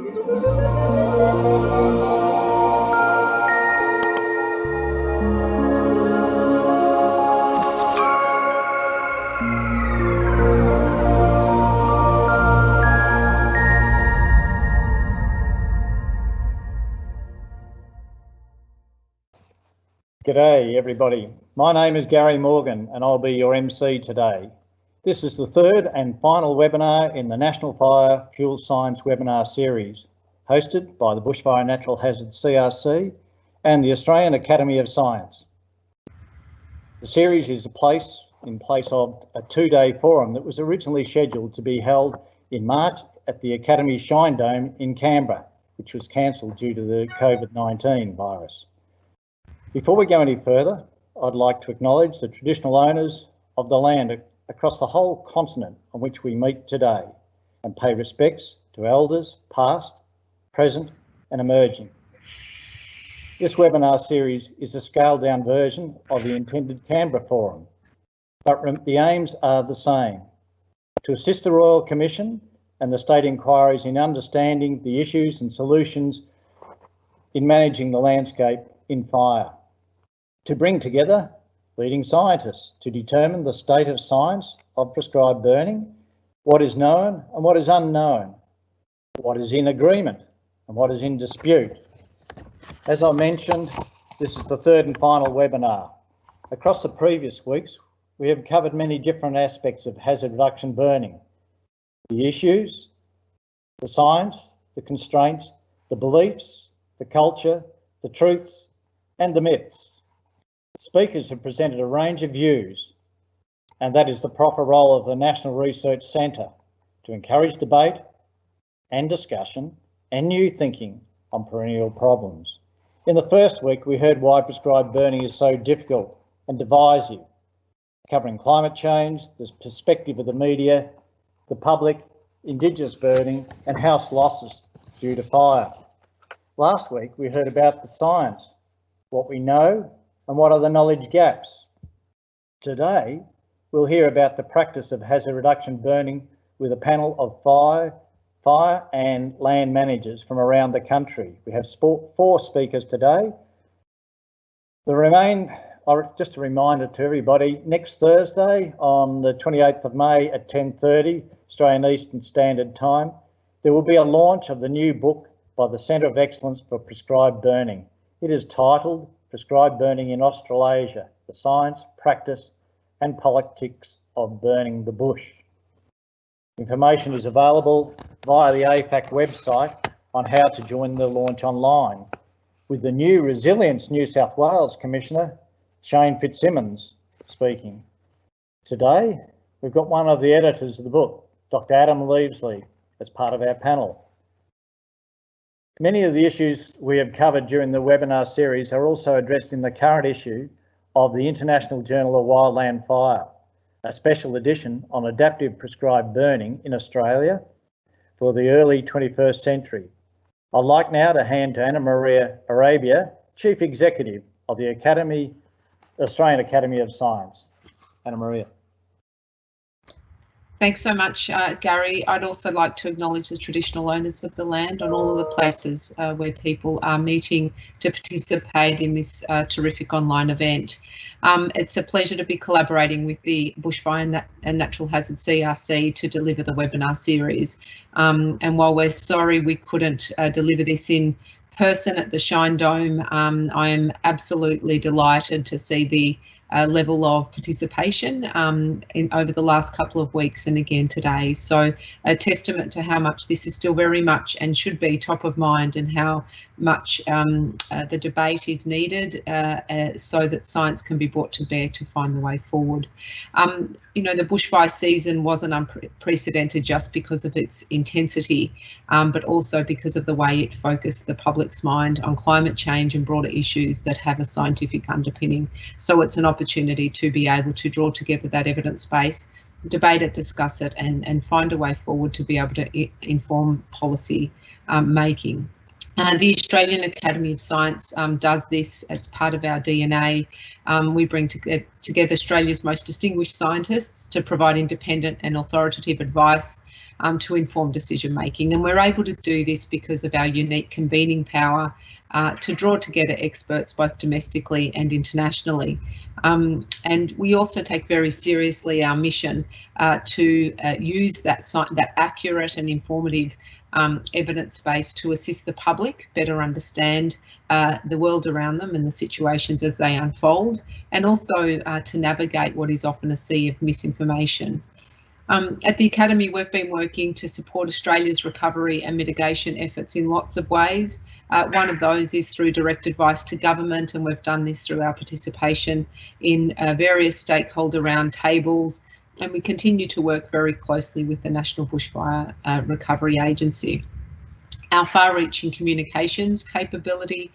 G'day everybody, my name is Gary Morgan and I'll be your MC today. This is the third and final webinar in the National Fire Fuel Science webinar series, hosted by the Bushfire Natural Hazard CRC and the Australian Academy of Science. The series is in place of a two-day forum that was originally scheduled to be held in March at the Academy's Shine Dome in Canberra, which was cancelled due to the COVID-19 virus. Before we go any further, I'd like to acknowledge the traditional owners of the land across the whole continent on which we meet today and pay respects to elders past, present and emerging. This webinar series is a scaled down version of the intended Canberra Forum, but the aims are the same: to assist the Royal Commission and the state inquiries in understanding the issues and solutions in managing the landscape in fire, to bring together leading scientists to determine the state of science of prescribed burning, what is known and what is unknown, what is in agreement and what is in dispute. As I mentioned, this is the third and final webinar. Across the previous weeks, we have covered many different aspects of hazard reduction burning: the issues, the science, the constraints, the beliefs, the culture, the truths and the myths. Speakers have presented a range of views, and that is the proper role of the National Research Centre, to encourage debate and discussion and new thinking on perennial problems. In the first week, we heard why prescribed burning is so difficult and divisive, covering climate change, the perspective of the media, the public, Indigenous burning and house losses due to fire. Last week, we heard about the science, what we know and what are the knowledge gaps. Today, we'll hear about the practice of hazard reduction burning with a panel of fire and land managers from around the country. We have 4 speakers today. Just a reminder to everybody, next Thursday on the 28th of May at 10:30 Australian Eastern Standard Time, there will be a launch of the new book by the Centre of Excellence for Prescribed Burning. It is titled Prescribed Burning in Australasia, the Science, Practice and Politics of Burning the Bush. Information is available via the AFAC website on how to join the launch online, with the new Resilience New South Wales Commissioner, Shane Fitzsimmons, speaking. Today, we've got one of the editors of the book, Dr. Adam Leavesley, as part of our panel. Many of the issues we have covered during the webinar series are also addressed in the current issue of the International Journal of Wildland Fire, a special edition on adaptive prescribed burning in Australia for the early 21st century. I'd like now to hand to Anna Maria Arabia, Chief Executive of the Australian Academy of Science. Anna Maria. Thanks so much, Gary. I'd also like to acknowledge the traditional owners of the land on all of the places where people are meeting to participate in this terrific online event. It's a pleasure to be collaborating with the Bushfire and Natural Hazard CRC to deliver the webinar series. And while we're sorry we couldn't deliver this in person at the Shine Dome, I am absolutely delighted to see the level of participation over the last couple of weeks and again today. So a testament to how much this is still very much and should be top of mind, and how much the debate is needed so that science can be brought to bear to find the way forward. You know, the bushfire season wasn't unprecedented just because of its intensity, but also because of the way it focused the public's mind on climate change and broader issues that have a scientific underpinning. So it's an opportunity to be able to draw together that evidence base, debate it, discuss it, and find a way forward to be able to inform policy making. The Australian Academy of Science does this. It's part of our DNA. We bring together Australia's most distinguished scientists to provide independent and authoritative advice to inform decision making. And we're able to do this because of our unique convening power to draw together experts both domestically and internationally. And we also take very seriously our mission to use that accurate and informative evidence base to assist the public better understand the world around them and the situations as they unfold, and also to navigate what is often a sea of misinformation. At the Academy, we've been working to support Australia's recovery and mitigation efforts in lots of ways. One of those is through direct advice to government, and we've done this through our participation in various stakeholder roundtables, and we continue to work very closely with the National Bushfire Recovery Agency. Our far-reaching communications capability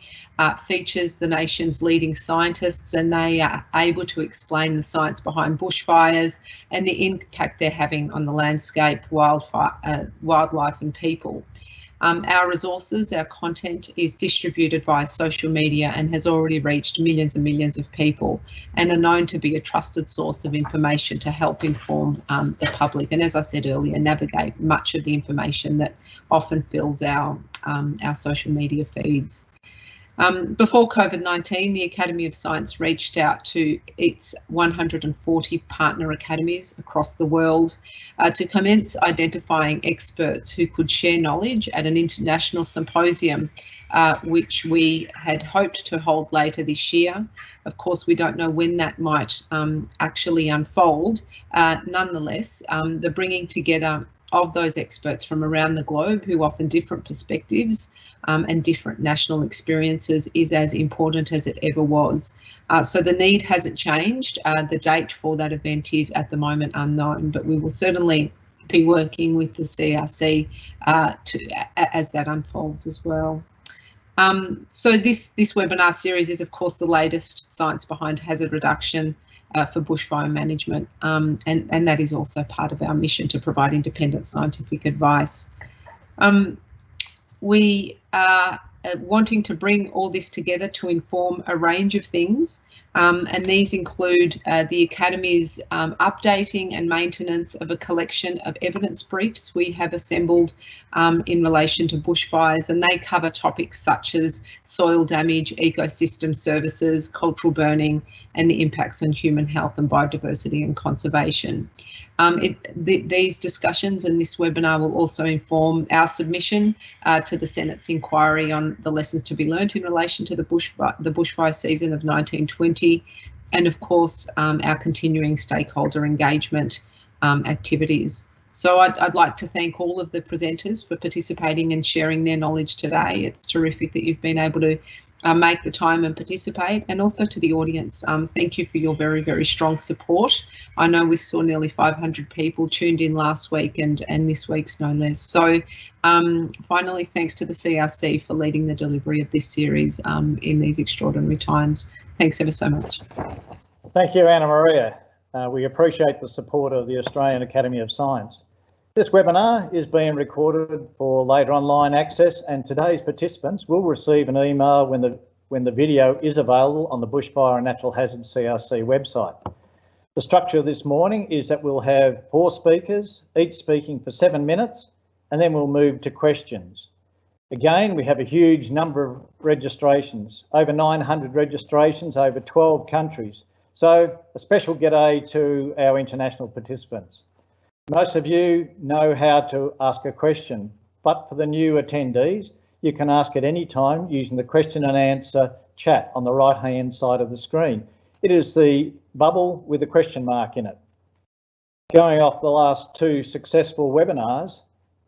features the nation's leading scientists, and they are able to explain the science behind bushfires and the impact they're having on the landscape, wildlife and people. Our resources, our content is distributed via social media and has already reached millions and millions of people, and are known to be a trusted source of information to help inform the public, and as I said earlier, navigate much of the information that often fills our social media feeds. Before COVID-19, the Academy of Science reached out to its 140 partner academies across the world to commence identifying experts who could share knowledge at an international symposium, which we had hoped to hold later this year. Of course, we don't know when that might actually unfold. Nonetheless, the bringing together of those experts from around the globe who offer different perspectives and different national experiences is as important as it ever was. So the need hasn't changed. The date for that event is at the moment unknown, but we will certainly be working with the CRC as that unfolds as well. So this webinar series is of course the latest science behind hazard reduction for bushfire management, and that is also part of our mission to provide independent scientific advice. We are wanting to bring all this together to inform a range of things, and these include the Academy's updating and maintenance of a collection of evidence briefs we have assembled in relation to bushfires, and they cover topics such as soil damage, ecosystem services, cultural burning, and the impacts on human health and biodiversity and conservation. These discussions and this webinar will also inform our submission to the Senate's inquiry on the lessons to be learnt in relation to the bushfire season of 1920, and of course our continuing stakeholder engagement activities. So I'd like to thank all of the presenters for participating and sharing their knowledge today. It's terrific that you've been able to make the time and participate, and also to the audience. Thank you for your very, very strong support. I know we saw nearly 500 people tuned in last week, and this week's no less. So finally, thanks to the CRC for leading the delivery of this series in these extraordinary times. Thanks ever so much. Thank you, Anna Maria. We appreciate the support of the Australian Academy of Science. This webinar is being recorded for later online access, and today's participants will receive an email when the video is available on the Bushfire and Natural Hazards CRC website. The structure of this morning is that we'll have 4 speakers, each speaking for 7 minutes, and then we'll move to questions. Again, we have a huge number of registrations, over 900 registrations, over 12 countries. So a special g'day to our international participants. Most of you know how to ask a question, but for the new attendees, you can ask at any time using the question and answer chat on the right-hand side of the screen. It is the bubble with a question mark in it. Going off the last 2 successful webinars,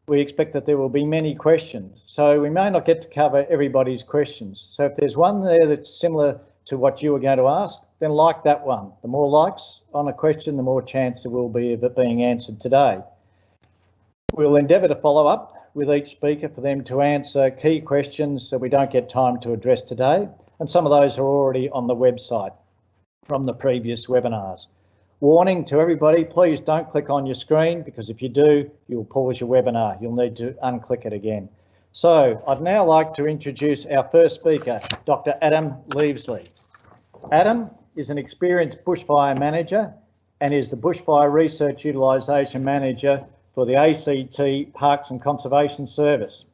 we expect that there will be many questions, so we may not get to cover everybody's questions. So if there's one there that's similar to what you were going to ask, then like that one. The more likes on a question, the more chance there will be of it being answered today. We'll endeavour to follow up with each speaker for them to answer key questions that we don't get time to address today, and some of those are already on the website from the previous webinars. Warning to everybody, please don't click on your screen, because if you do, you'll pause your webinar. You'll need to unclick it again. So I'd now like to introduce our first speaker, Dr. Adam Leavesley. Adam is an experienced bushfire manager and is the Bushfire Research Utilisation Manager for the ACT Parks and Conservation Service.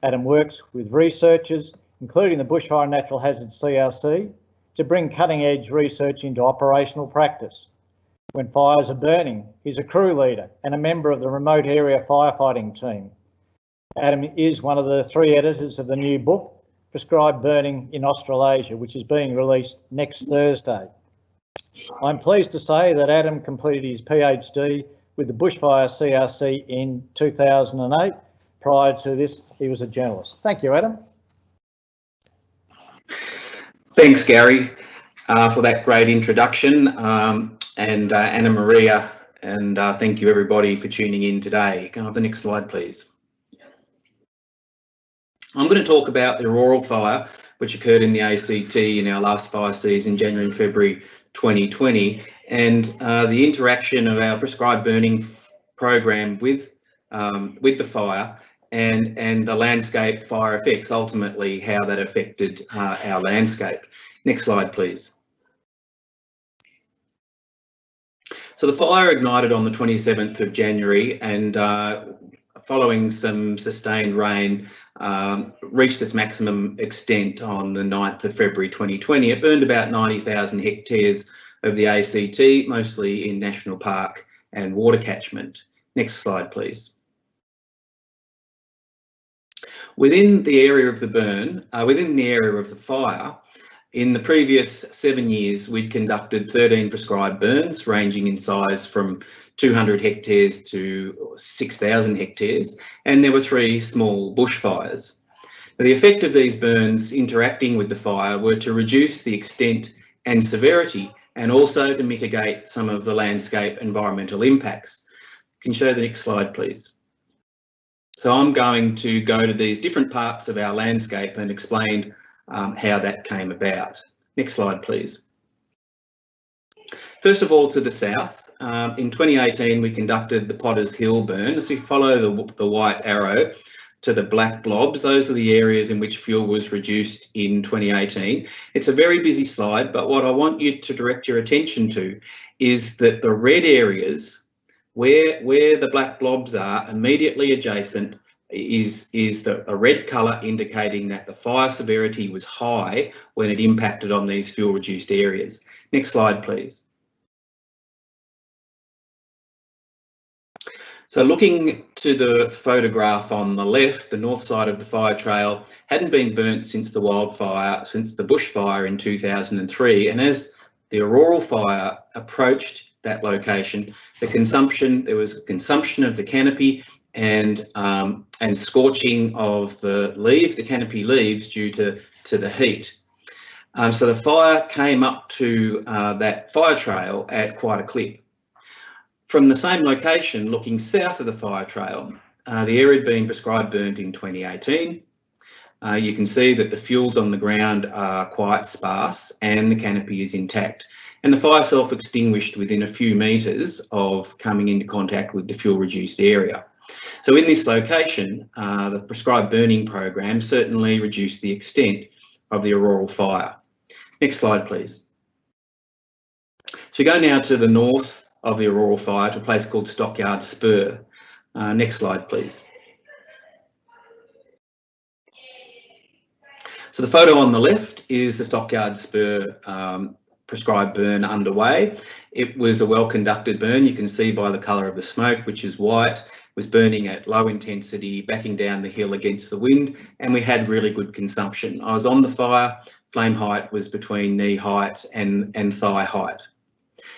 Adam works with researchers, including the Bushfire and Natural Hazards CRC, to bring cutting-edge research into operational practice. When fires are burning, he's a crew leader and a member of the remote area firefighting team. Adam is one of the 3 editors of the new book, Prescribed Burning in Australasia, which is being released next Thursday. I'm pleased to say that Adam completed his PhD with the Bushfire CRC in 2008. Prior to this, he was a journalist. Thank you, Adam. Thanks, Gary, for that great introduction, and Anna Maria, and thank you everybody for tuning in today. Can I have the next slide, please? I'm going to talk about the Auroral fire, which occurred in the ACT in our last fire season, January and February 2020, and the interaction of our prescribed burning program with the fire and the landscape fire effects, ultimately how that affected our landscape. Next slide, please. So the fire ignited on the 27th of January and following some sustained rain, reached its maximum extent on the 9th of February 2020. It burned about 90,000 hectares of the ACT, mostly in national park and water catchment. Next slide, please. Within the area of the burn, within the area of the fire, in the previous 7 years, we'd conducted 13 prescribed burns ranging in size from 200 hectares to 6,000 hectares, and there were 3 small bushfires. The effect of these burns interacting with the fire were to reduce the extent and severity and also to mitigate some of the landscape environmental impacts. Can you show the next slide, please? So I'm going to go to these different parts of our landscape and explain how that came about. Next slide, please. First of all, to the south, in 2018, we conducted the Potters Hill burn. As we follow the white arrow to the black blobs, those are the areas in which fuel was reduced in 2018. It's a very busy slide, but what I want you to direct your attention to is that the red areas where the black blobs are immediately adjacent is the red colour indicating that the fire severity was high when it impacted on these fuel reduced areas. Next slide, please. So looking to the photograph on the left, the north side of the fire trail hadn't been burnt since the bushfire in 2003, and as the Auroral fire approached that location, there was consumption of the canopy and scorching of the canopy leaves due to the heat. So the fire came up to that fire trail at quite a clip. From the same location, looking south of the fire trail, the area had been prescribed burnt in 2018. You can see that the fuels on the ground are quite sparse and the canopy is intact. And the fire self-extinguished within a few metres of coming into contact with the fuel-reduced area. So in this location, the prescribed burning program certainly reduced the extent of the Auroral fire. Next slide, please. So we go now to the north of the Auroral fire to a place called Stockyard Spur. Next slide, please. So the photo on the left is the Stockyard Spur prescribed burn underway. It was a well-conducted burn. You can see by the colour of the smoke, which is white. It was burning at low intensity, backing down the hill against the wind, and we had really good consumption. I was on the fire. Flame height was between knee height and thigh height.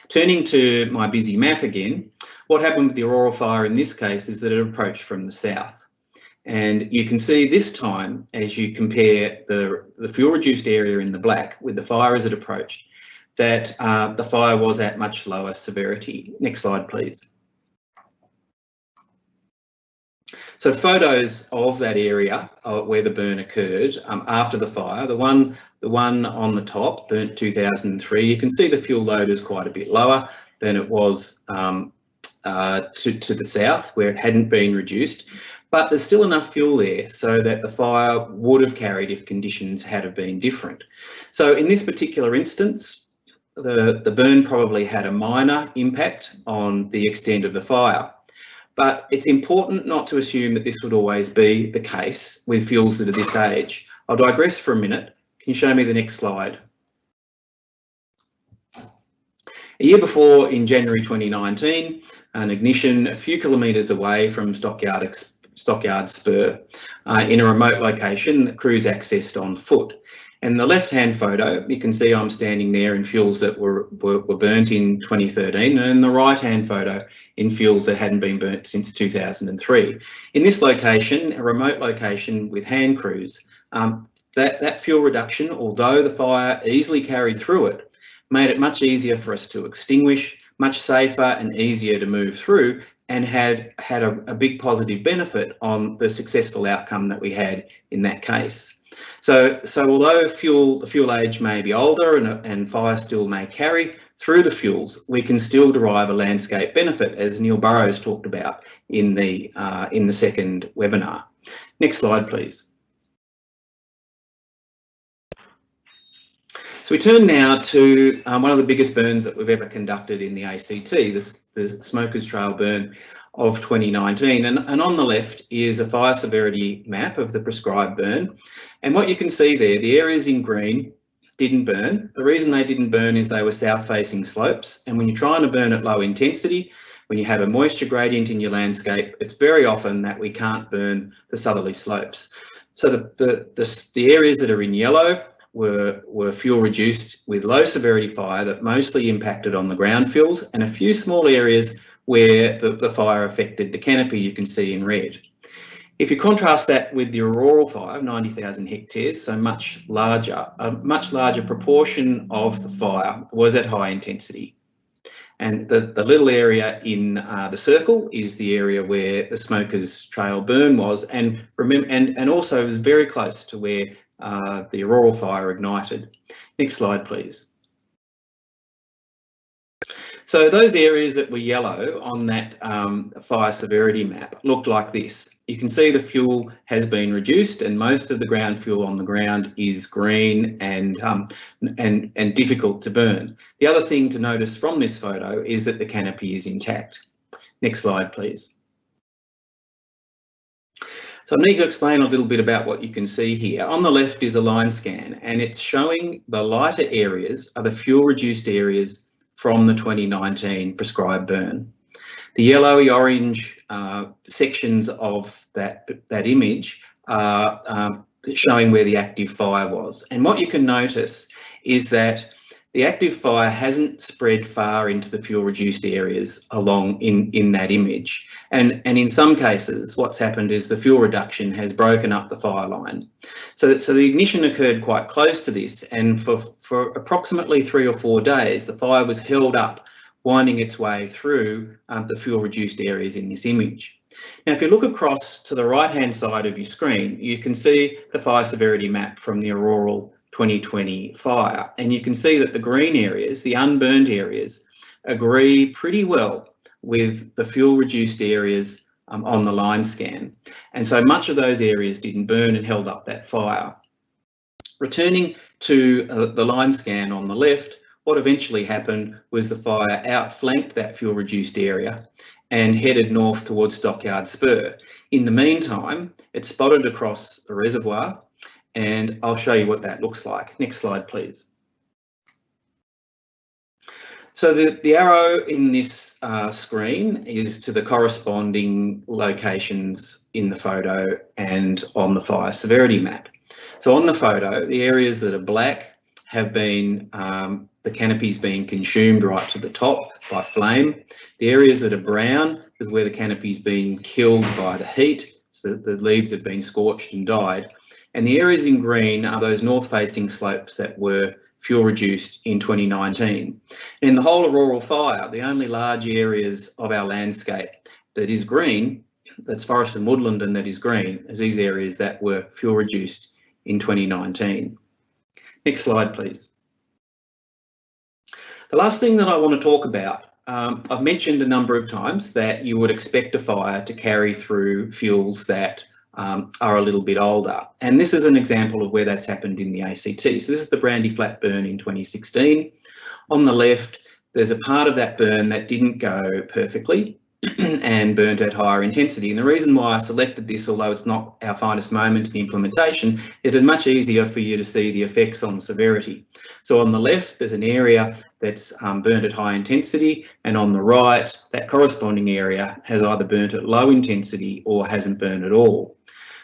Turning to my busy map again, what happened with the Auroral fire in this case is that it approached from the south. And you can see this time, as you compare the fuel-reduced area in the black with the fire as it approached, that the fire was at much lower severity. Next slide, please. So photos of that area where the burn occurred after the fire, the one on the top, burnt 2003, you can see the fuel load is quite a bit lower than it was to the south where it hadn't been reduced, but there's still enough fuel there so that the fire would have carried if conditions had have been different. So in this particular instance, the burn probably had a minor impact on the extent of the fire. But it's important not to assume that this would always be the case with fuels that are this age. I'll digress for a minute. Can you show me the next slide? A year before, in January 2019, an ignition a few kilometres away from Stockyard Spur in a remote location that crews accessed on foot. And the left-hand photo, you can see I'm standing there in fuels that were burnt in 2013, and in the right-hand photo in fuels that hadn't been burnt since 2003. In this location, a remote location with hand crews, that fuel reduction, although the fire easily carried through it, made it much easier for us to extinguish, much safer and easier to move through, and had a big positive benefit on the successful outcome that we had in that case. So although the fuel age may be older and fire still may carry through the fuels, we can still derive a landscape benefit, as Neil Burrows talked about in the second webinar. Next slide, please. So we turn now to one of the biggest burns that we've ever conducted in the ACT, the Smokers Trail burn of 2019, and on the left is a fire severity map of the prescribed burn. And what you can see there, the areas in green didn't burn. The reason they didn't burn is they were south-facing slopes, and when you're trying to burn at low intensity, when you have a moisture gradient in your landscape, it's very often that we can't burn the southerly slopes. So the areas that are in yellow were fuel reduced with low severity fire that mostly impacted on the ground fuels, and a few small areas where the fire affected the canopy you can see in red. If you contrast that with the auroral fire of 90,000 hectares, so a much larger proportion of the fire was at high intensity. And the little area in the circle is the area where the Smokers Trail burn was, and also was very close to where the auroral fire ignited. Next slide, please. So those areas that were yellow on that fire severity map looked like this. You can see the fuel has been reduced, and most of the ground fuel on the ground is green and difficult to burn. The other thing to notice from this photo is that the canopy is intact. Next slide, please. So I need to explain a little bit about what you can see here. On the left is a line scan, and it's showing the lighter areas are the fuel reduced areas from the 2019 prescribed burn. The yellowy orange sections of that image are showing where the active fire was. And what you can notice is that the active fire hasn't spread far into the fuel reduced areas along in that image. And in some cases, what's happened is the fuel reduction has broken up the fire line. So the ignition occurred quite close to this, and for approximately 3 or 4 days, the fire was held up, winding its way through the fuel reduced areas in this image. Now, if you look across to the right-hand side of your screen, you can see the fire severity map from the auroral 2020 fire, and you can see that the green areas, the unburned areas, agree pretty well with the fuel reduced areas on the line scan. And so much of those areas didn't burn and held up that fire. Returning to the line scan on the left, what eventually happened was the fire outflanked that fuel reduced area and headed north towards Stockyard Spur. In the meantime, it spotted across the reservoir, and I'll show you what that looks like. Next slide, please. So the arrow in this screen is to the corresponding locations in the photo and on the fire severity map. So on the photo, the areas that are black have been, the canopy's been consumed right to the top by flame. The areas that are brown is where the canopy's been killed by the heat, so the leaves have been scorched and died. And the areas in green are those north-facing slopes that were fuel reduced in 2019. And in the whole auroral fire, the only large areas of our landscape that is green, that's forest and woodland and that is green, is these areas that were fuel reduced in 2019. Next slide, please. The last thing that I want to talk about, I've mentioned a number of times that you would expect a fire to carry through fuels that are a little bit older. And this is an example of where that's happened in the ACT. So this is the Brandy Flat burn in 2016. On the left, there's a part of that burn that didn't go perfectly. and burnt at higher intensity. And the reason why I selected this, although it's not our finest moment in implementation, it is much easier for you to see the effects on severity. So on the left, there's an area that's burnt at high intensity, and on the right, that corresponding area has either burnt at low intensity or hasn't burnt at all.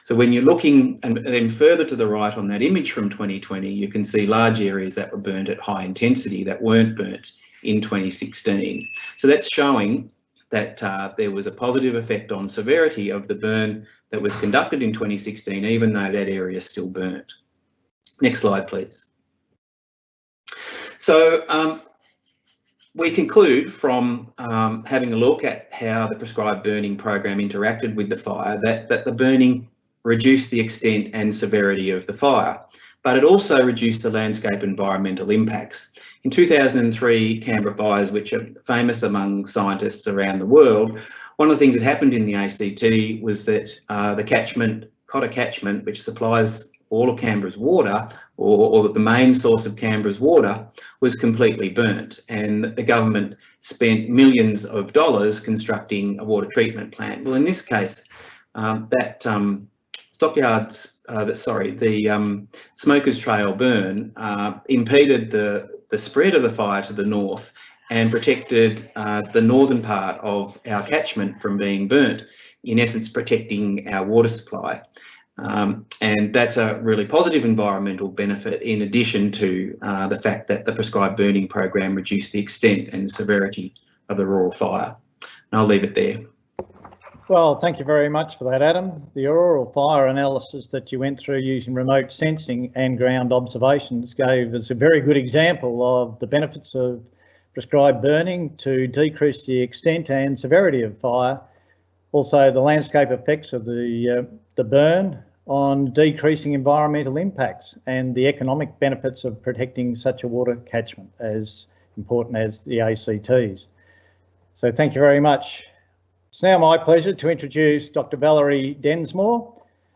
So when you're looking, and then further to the right on that image from 2020, you can see large areas that were burnt at high intensity that weren't burnt in 2016. So that's showing that there was a positive effect on severity of the burn that was conducted in 2016, even though that area still burnt. Next slide, please. So we conclude from having a look at how the prescribed burning program interacted with the fire that the burning reduced the extent and severity of the fire, but it also reduced the landscape environmental impacts. In 2003 Canberra fires, which are famous among scientists around the world, one of the things that happened in the ACT was that the catchment, Cotter catchment, which supplies all of Canberra's water, or the main source of Canberra's water, was completely burnt, and the government spent millions of dollars constructing a water treatment plant. Well, in this case, the Smokers Trail burn impeded the spread of the fire to the north and protected the northern part of our catchment from being burnt, in essence protecting our water supply. And that's a really positive environmental benefit, in addition to the fact that the prescribed burning program reduced the extent and severity of the rural fire. And I'll leave it there. Well, thank you very much for that, Adam. The auroral fire analysis that you went through using remote sensing and ground observations gave us a very good example of the benefits of prescribed burning to decrease the extent and severity of fire. Also, the landscape effects of the burn on decreasing environmental impacts and the economic benefits of protecting such a water catchment as important as the ACTs. So thank you very much. It's now my pleasure to introduce Dr. Valerie Densmore.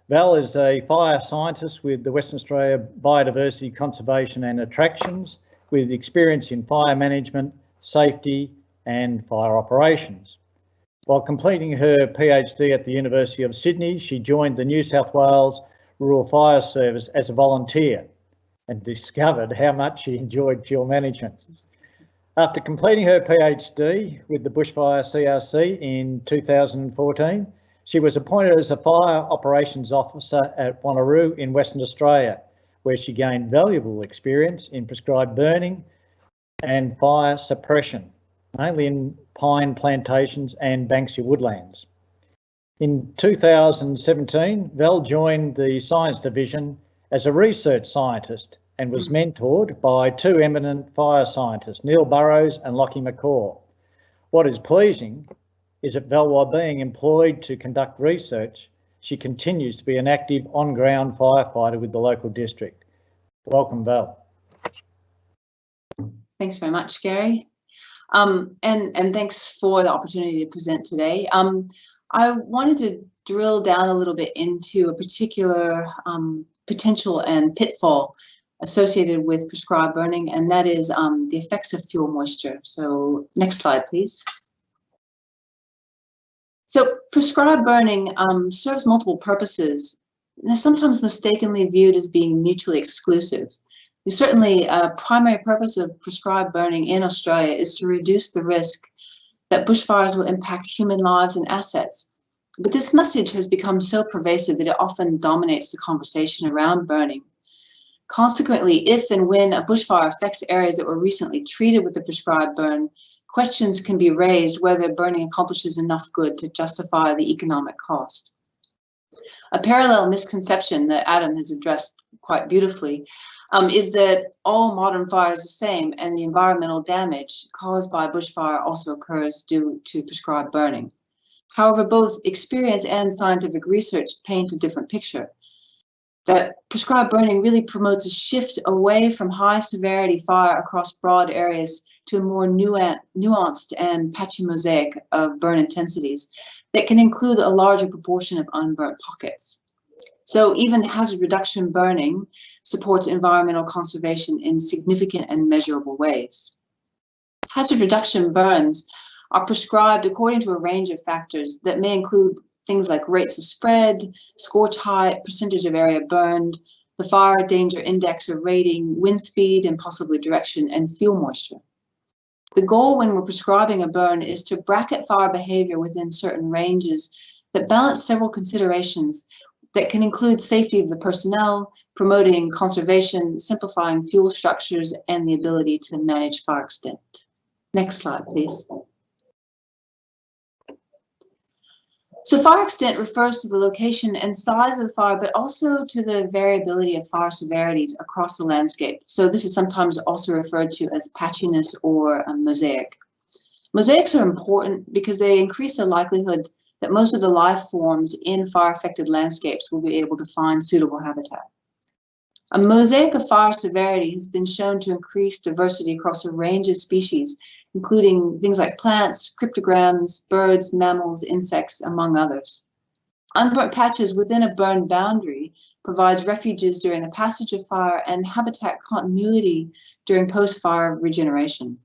Val is a fire scientist with the Western Australia Biodiversity Conservation and Attractions, with experience in fire management, safety and fire operations. While completing her PhD at the University of Sydney, she joined the New South Wales Rural Fire Service as a volunteer and discovered how much she enjoyed fuel management. After completing her PhD with the Bushfire CRC in 2014, she was appointed as a Fire Operations Officer at Wanneroo in Western Australia, where she gained valuable experience in prescribed burning and fire suppression, mainly in pine plantations and Banksia woodlands. In 2017, Val joined the Science Division as a research scientist and was mentored by two eminent fire scientists, Neil Burrows and Lockie McCaw. What is pleasing is that Val, while being employed to conduct research, she continues to be an active on-ground firefighter with the local district. Welcome, Val. Thanks very much, Gary. And thanks for the opportunity to present today. I wanted to drill down a little bit into a particular potential and pitfall associated with prescribed burning, and that is the effects of fuel moisture. So next slide, please. So prescribed burning serves multiple purposes. They're sometimes mistakenly viewed as being mutually exclusive. Certainly, a primary purpose of prescribed burning in Australia is to reduce the risk that bushfires will impact human lives and assets. But this message has become so pervasive that it often dominates the conversation around burning. Consequently, if and when a bushfire affects areas that were recently treated with the prescribed burn, questions can be raised whether burning accomplishes enough good to justify the economic cost. A parallel misconception that Adam has addressed quite beautifully is that all modern fires are the same and the environmental damage caused by bushfire also occurs due to prescribed burning. However, both experience and scientific research paint a different picture. That prescribed burning really promotes a shift away from high severity fire across broad areas to a more nuanced and patchy mosaic of burn intensities that can include a larger proportion of unburnt pockets. So even hazard reduction burning supports environmental conservation in significant and measurable ways. Hazard reduction burns are prescribed according to a range of factors that may include things like rates of spread, scorch height, percentage of area burned, the fire danger index or rating, wind speed, and possibly direction, and fuel moisture. The goal when we're prescribing a burn is to bracket fire behavior within certain ranges that balance several considerations that can include safety of the personnel, promoting conservation, simplifying fuel structures, and the ability to manage fire extent. Next slide, please. So fire extent refers to the location and size of the fire, but also to the variability of fire severities across the landscape. So this is sometimes also referred to as patchiness or a mosaic. Mosaics are important because they increase the likelihood that most of the life forms in fire-affected landscapes will be able to find suitable habitat. A mosaic of fire severity has been shown to increase diversity across a range of species, including things like plants, cryptograms, birds, mammals, insects, among others. Unburnt patches within a burn boundary provides refuges during the passage of fire and habitat continuity during post-fire regeneration.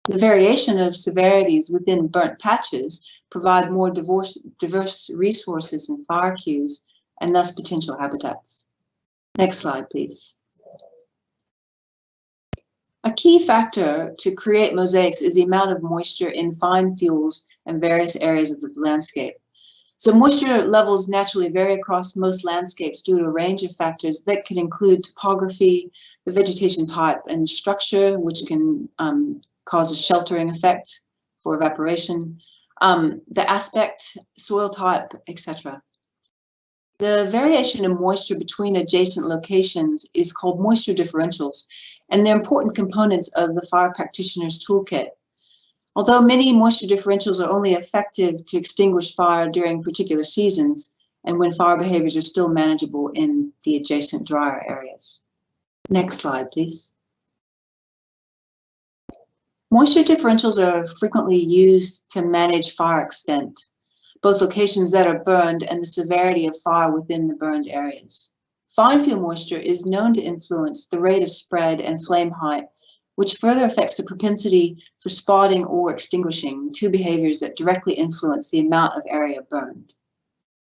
The variation of severities within burnt patches provide more diverse resources and fire queues, and thus potential habitats. Next slide, please. A key factor to create mosaics is the amount of moisture in fine fuels and various areas of the landscape. So moisture levels naturally vary across most landscapes due to a range of factors that can include topography, the vegetation type and structure, which can cause a sheltering effect for evaporation, the aspect, soil type, etc. The variation in moisture between adjacent locations is called moisture differentials, and they're important components of the fire practitioner's toolkit. Although many moisture differentials are only effective to extinguish fire during particular seasons and when fire behaviors are still manageable in the adjacent drier areas. Next slide, please. Moisture differentials are frequently used to manage fire extent, both locations that are burned and the severity of fire within the burned areas. Fine fuel moisture is known to influence the rate of spread and flame height, which further affects the propensity for spotting or extinguishing, two behaviors that directly influence the amount of area burned.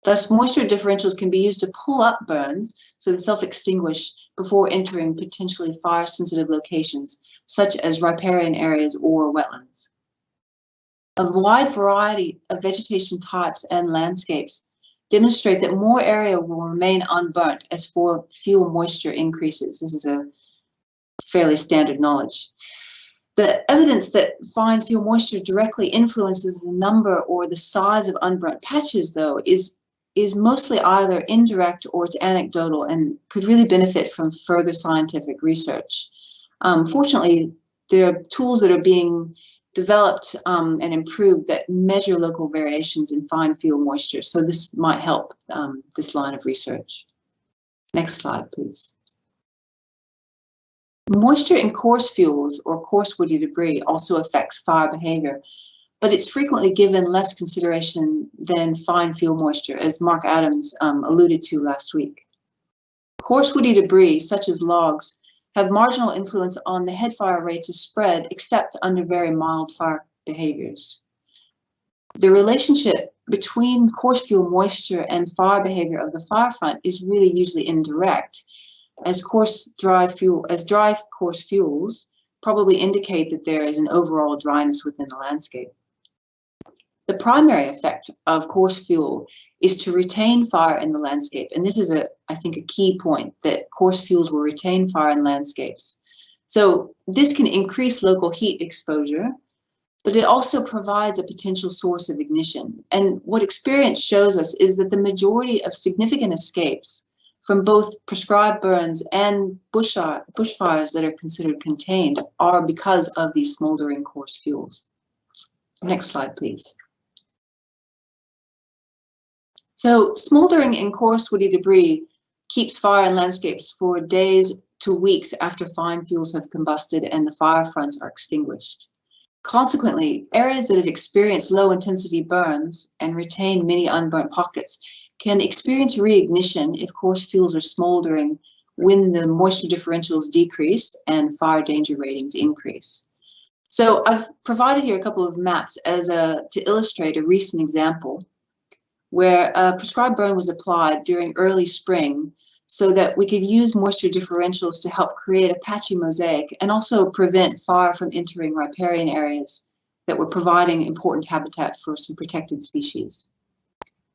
Thus, moisture differentials can be used to pull up burns so they self-extinguish before entering potentially fire-sensitive locations, such as riparian areas or wetlands. A wide variety of vegetation types and landscapes demonstrate that more area will remain unburnt as fuel moisture increases. This is a fairly standard knowledge. The evidence that fine fuel moisture directly influences the number or the size of unburnt patches, though, is mostly either indirect or it's anecdotal and could really benefit from further scientific research. Fortunately, there are tools that are being developed and improved that measure local variations in fine fuel moisture. So this might help this line of research. Next slide, please. Moisture in coarse fuels or coarse woody debris also affects fire behavior, but it's frequently given less consideration than fine fuel moisture, as Mark Adams alluded to last week. Coarse woody debris, such as logs, have marginal influence on the headfire rates of spread, except under very mild fire behaviors. The relationship between coarse fuel moisture and fire behavior of the fire front is really usually indirect, as dry coarse fuels probably indicate that there is an overall dryness within the landscape. The primary effect of coarse fuel is to retain fire in the landscape. And this is, I think, a key point, that coarse fuels will retain fire in landscapes. So this can increase local heat exposure, but it also provides a potential source of ignition. And what experience shows us is that the majority of significant escapes from both prescribed burns and bushfires that are considered contained are because of these smoldering coarse fuels. Next slide, please. So smoldering in coarse woody debris keeps fire in landscapes for days to weeks after fine fuels have combusted and the fire fronts are extinguished. Consequently, areas that have experienced low intensity burns and retain many unburnt pockets can experience reignition if coarse fuels are smoldering when the moisture differentials decrease and fire danger ratings increase. So I've provided here a couple of maps to illustrate a recent example where a prescribed burn was applied during early spring so that we could use moisture differentials to help create a patchy mosaic and also prevent fire from entering riparian areas that were providing important habitat for some protected species.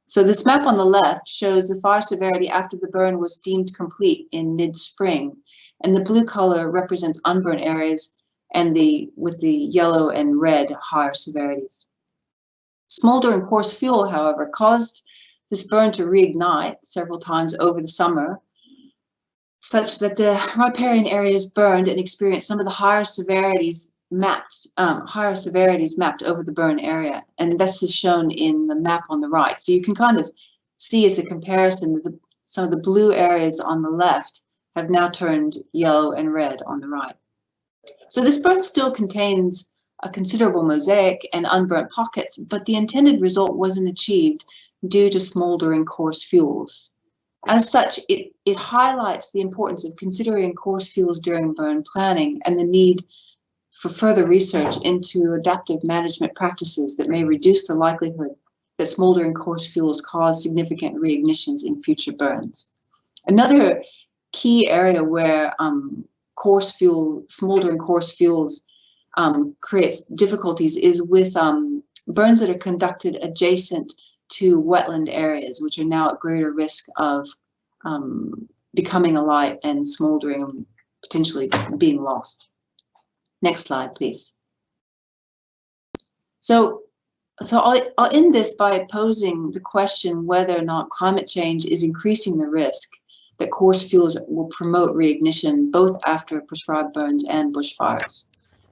So this map on the left shows the fire severity after the burn was deemed complete in mid-spring, and the blue color represents unburned areas and with the yellow and red higher severities. Smoldering coarse fuel, however, caused this burn to reignite several times over the summer, such that the riparian areas burned and experienced some of the higher severities mapped over the burn area, and this is shown in the map on the right. So you can kind of see as a comparison that some of the blue areas on the left have now turned yellow and red on the right. So this burn still contains a considerable mosaic and unburnt pockets, but the intended result wasn't achieved due to smoldering coarse fuels. As such, it highlights the importance of considering coarse fuels during burn planning and the need for further research into adaptive management practices that may reduce the likelihood that smoldering coarse fuels cause significant reignitions in future burns. Another key area where smoldering coarse fuels creates difficulties is with burns that are conducted adjacent to wetland areas, which are now at greater risk of becoming alight and smoldering and potentially being lost. Next slide, please. So I'll end this by posing the question whether or not climate change is increasing the risk that coarse fuels will promote reignition both after prescribed burns and bushfires.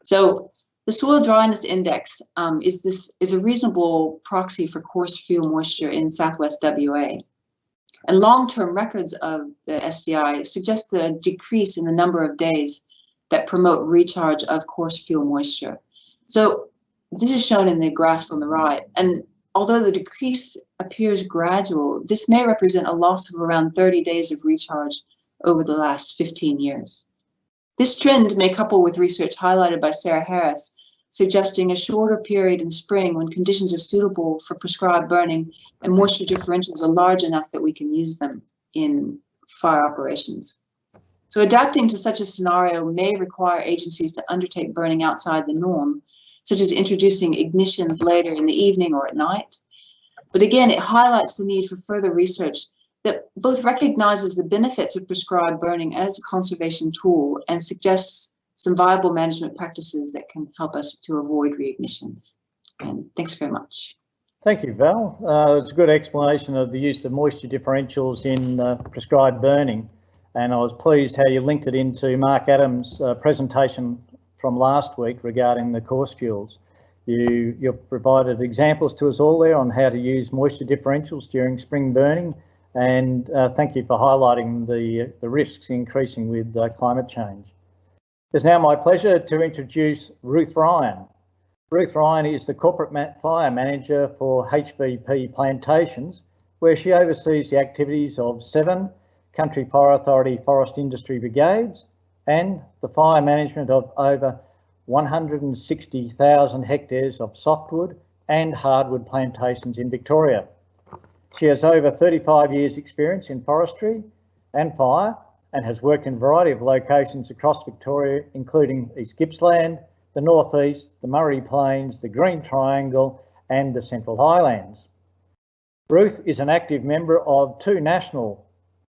So the soil dryness index is a reasonable proxy for coarse fuel moisture in Southwest WA. And long-term records of the SDI suggest a decrease in the number of days that promote recharge of coarse fuel moisture. So this is shown in the graphs on the right. And although the decrease appears gradual, this may represent a loss of around 30 days of recharge over the last 15 years. This trend may couple with research highlighted by Sarah Harris, suggesting a shorter period in spring when conditions are suitable for prescribed burning and moisture differentials are large enough that we can use them in fire operations. So adapting to such a scenario may require agencies to undertake burning outside the norm, such as introducing ignitions later in the evening or at night. But again, it highlights the need for further research that both recognizes the benefits of prescribed burning as a conservation tool and suggests some viable management practices that can help us to avoid reignitions. And thanks very much. Thank you, Val. It's a good explanation of the use of moisture differentials in prescribed burning. And I was pleased how you linked it into Mark Adams' presentation from last week regarding the coarse fuels. You provided examples to us all there on how to use moisture differentials during spring burning, and thank you for highlighting the risks increasing with climate change. It's now my pleasure to introduce Ruth Ryan. Ruth Ryan is the Corporate Fire Manager for HVP Plantations, where she oversees the activities of 7 Country Fire Authority forest industry brigades and the fire management of over 160,000 hectares of softwood and hardwood plantations in Victoria. She has over 35 years experience in forestry and fire and has worked in a variety of locations across Victoria, including East Gippsland, the North East, the Murray Plains, the Green Triangle and the Central Highlands. Ruth is an active member of 2 national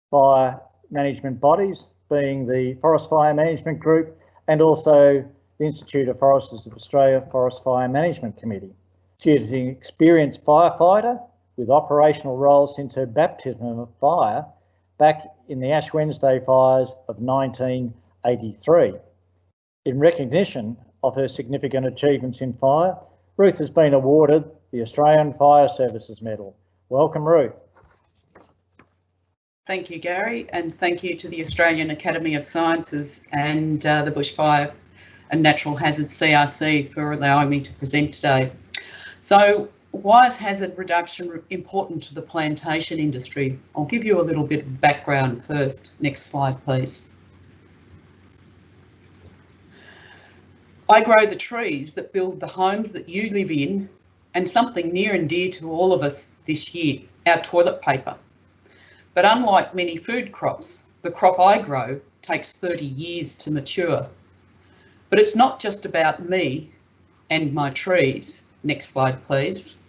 fire management bodies, being the Forest Fire Management Group and also the Institute of Foresters of Australia Forest Fire Management Committee. She is an experienced firefighter with operational roles since her baptism of fire back in the Ash Wednesday fires of 1983. In recognition of her significant achievements in fire, Ruth has been awarded the Australian Fire Services Medal. Welcome, Ruth. Thank you, Gary, and thank you to the Australian Academy of Sciences and the Bushfire and Natural Hazards CRC for allowing me to present today. So, why is hazard reduction important to the plantation industry? I'll give you a little bit of background first. Next slide, please. I grow the trees that build the homes that you live in, and something near and dear to all of us this year, our toilet paper. But unlike many food crops, the crop I grow takes 30 years to mature. But it's not just about me and my trees. Next slide, please.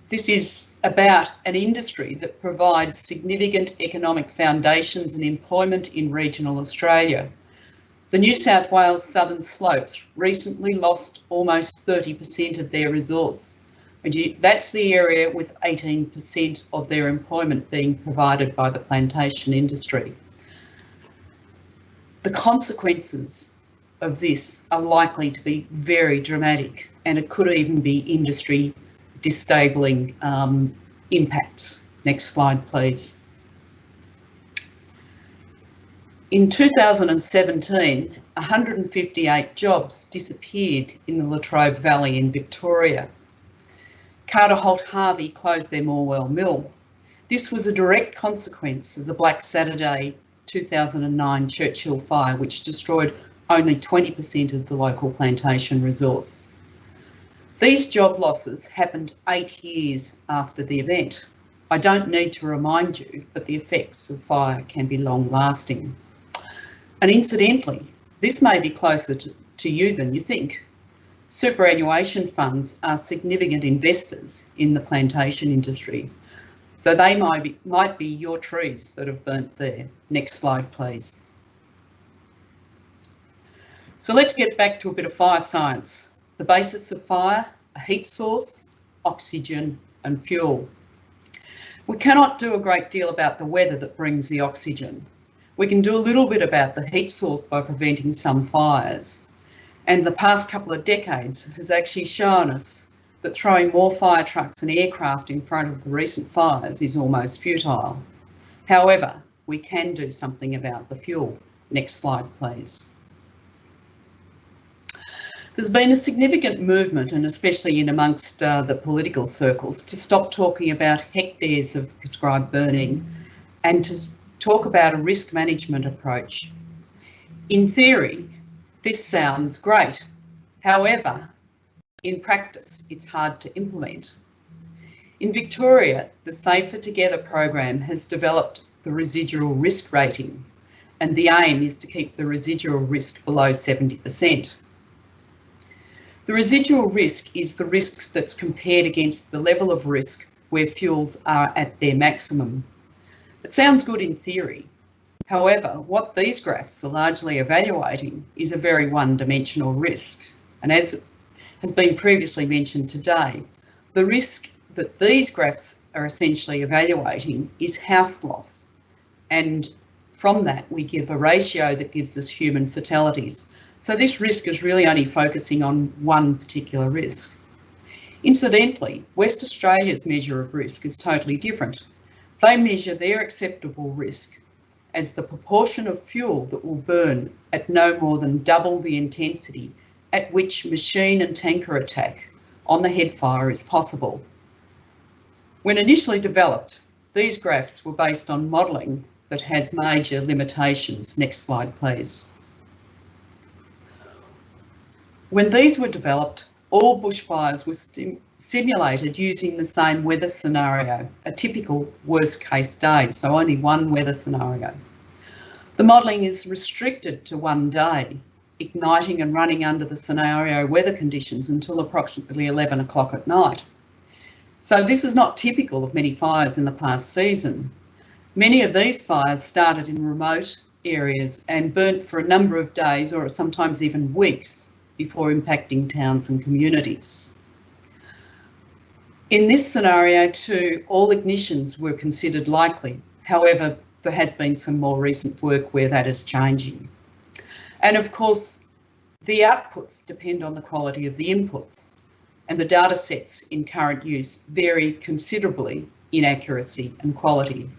This is about an industry that provides significant economic foundations and employment in regional Australia. The New South Wales Southern Slopes recently lost almost 30% of their resource. That's the area with 18% of their employment being provided by the plantation industry. The consequences of this are likely to be very dramatic, and it could even be industry disabling impacts. Next slide, please. In 2017, 158 jobs disappeared in the Latrobe Valley in Victoria. Carter Holt Harvey closed their Morwell mill. This was a direct consequence of the Black Saturday 2009 Churchill fire, which destroyed only 20% of the local plantation resource. These job losses happened 8 years after the event. I don't need to remind you, but the effects of fire can be long-lasting. And incidentally, this may be closer to you than you think. Superannuation funds are significant investors in the plantation industry, so they might be your trees that have burnt there. Next slide, please. So let's get back to a bit of fire science. The basis of fire: a heat source, oxygen and fuel. We cannot do a great deal about the weather that brings the oxygen. We can do a little bit about the heat source by preventing some fires. And the past couple of decades has actually shown us that throwing more fire trucks and aircraft in front of the recent fires is almost futile. However, we can do something about the fuel. Next slide, please. There's been a significant movement, and especially in amongst the political circles, to stop talking about hectares of prescribed burning and to talk about a risk management approach. In theory, this sounds great. However, in practice, it's hard to implement. In Victoria, the Safer Together program has developed the residual risk rating, and the aim is to keep the residual risk below 70%. The residual risk is the risk that's compared against the level of risk where fuels are at their maximum. It sounds good in theory. However, what these graphs are largely evaluating is a very one-dimensional risk. And as has been previously mentioned today, the risk that these graphs are essentially evaluating is house loss. And from that, we give a ratio that gives us human fatalities. So this risk is really only focusing on one particular risk. Incidentally, West Australia's measure of risk is totally different. They measure their acceptable risk as the proportion of fuel that will burn at no more than double the intensity at which machine and tanker attack on the headfire is possible. When initially developed, these graphs were based on modelling that has major limitations. Next slide, please. When these were developed, all bushfires were simulated using the same weather scenario, a typical worst case day, so only one weather scenario. The modelling is restricted to one day, igniting and running under the scenario weather conditions until approximately 11 o'clock at night. So this is not typical of many fires in the past season. Many of these fires started in remote areas and burnt for a number of days or sometimes even weeks before impacting towns and communities. In this scenario too, all ignitions were considered likely. However, there has been some more recent work where that is changing. And of course, the outputs depend on the quality of the inputs, and the data sets in current use vary considerably in accuracy and quality.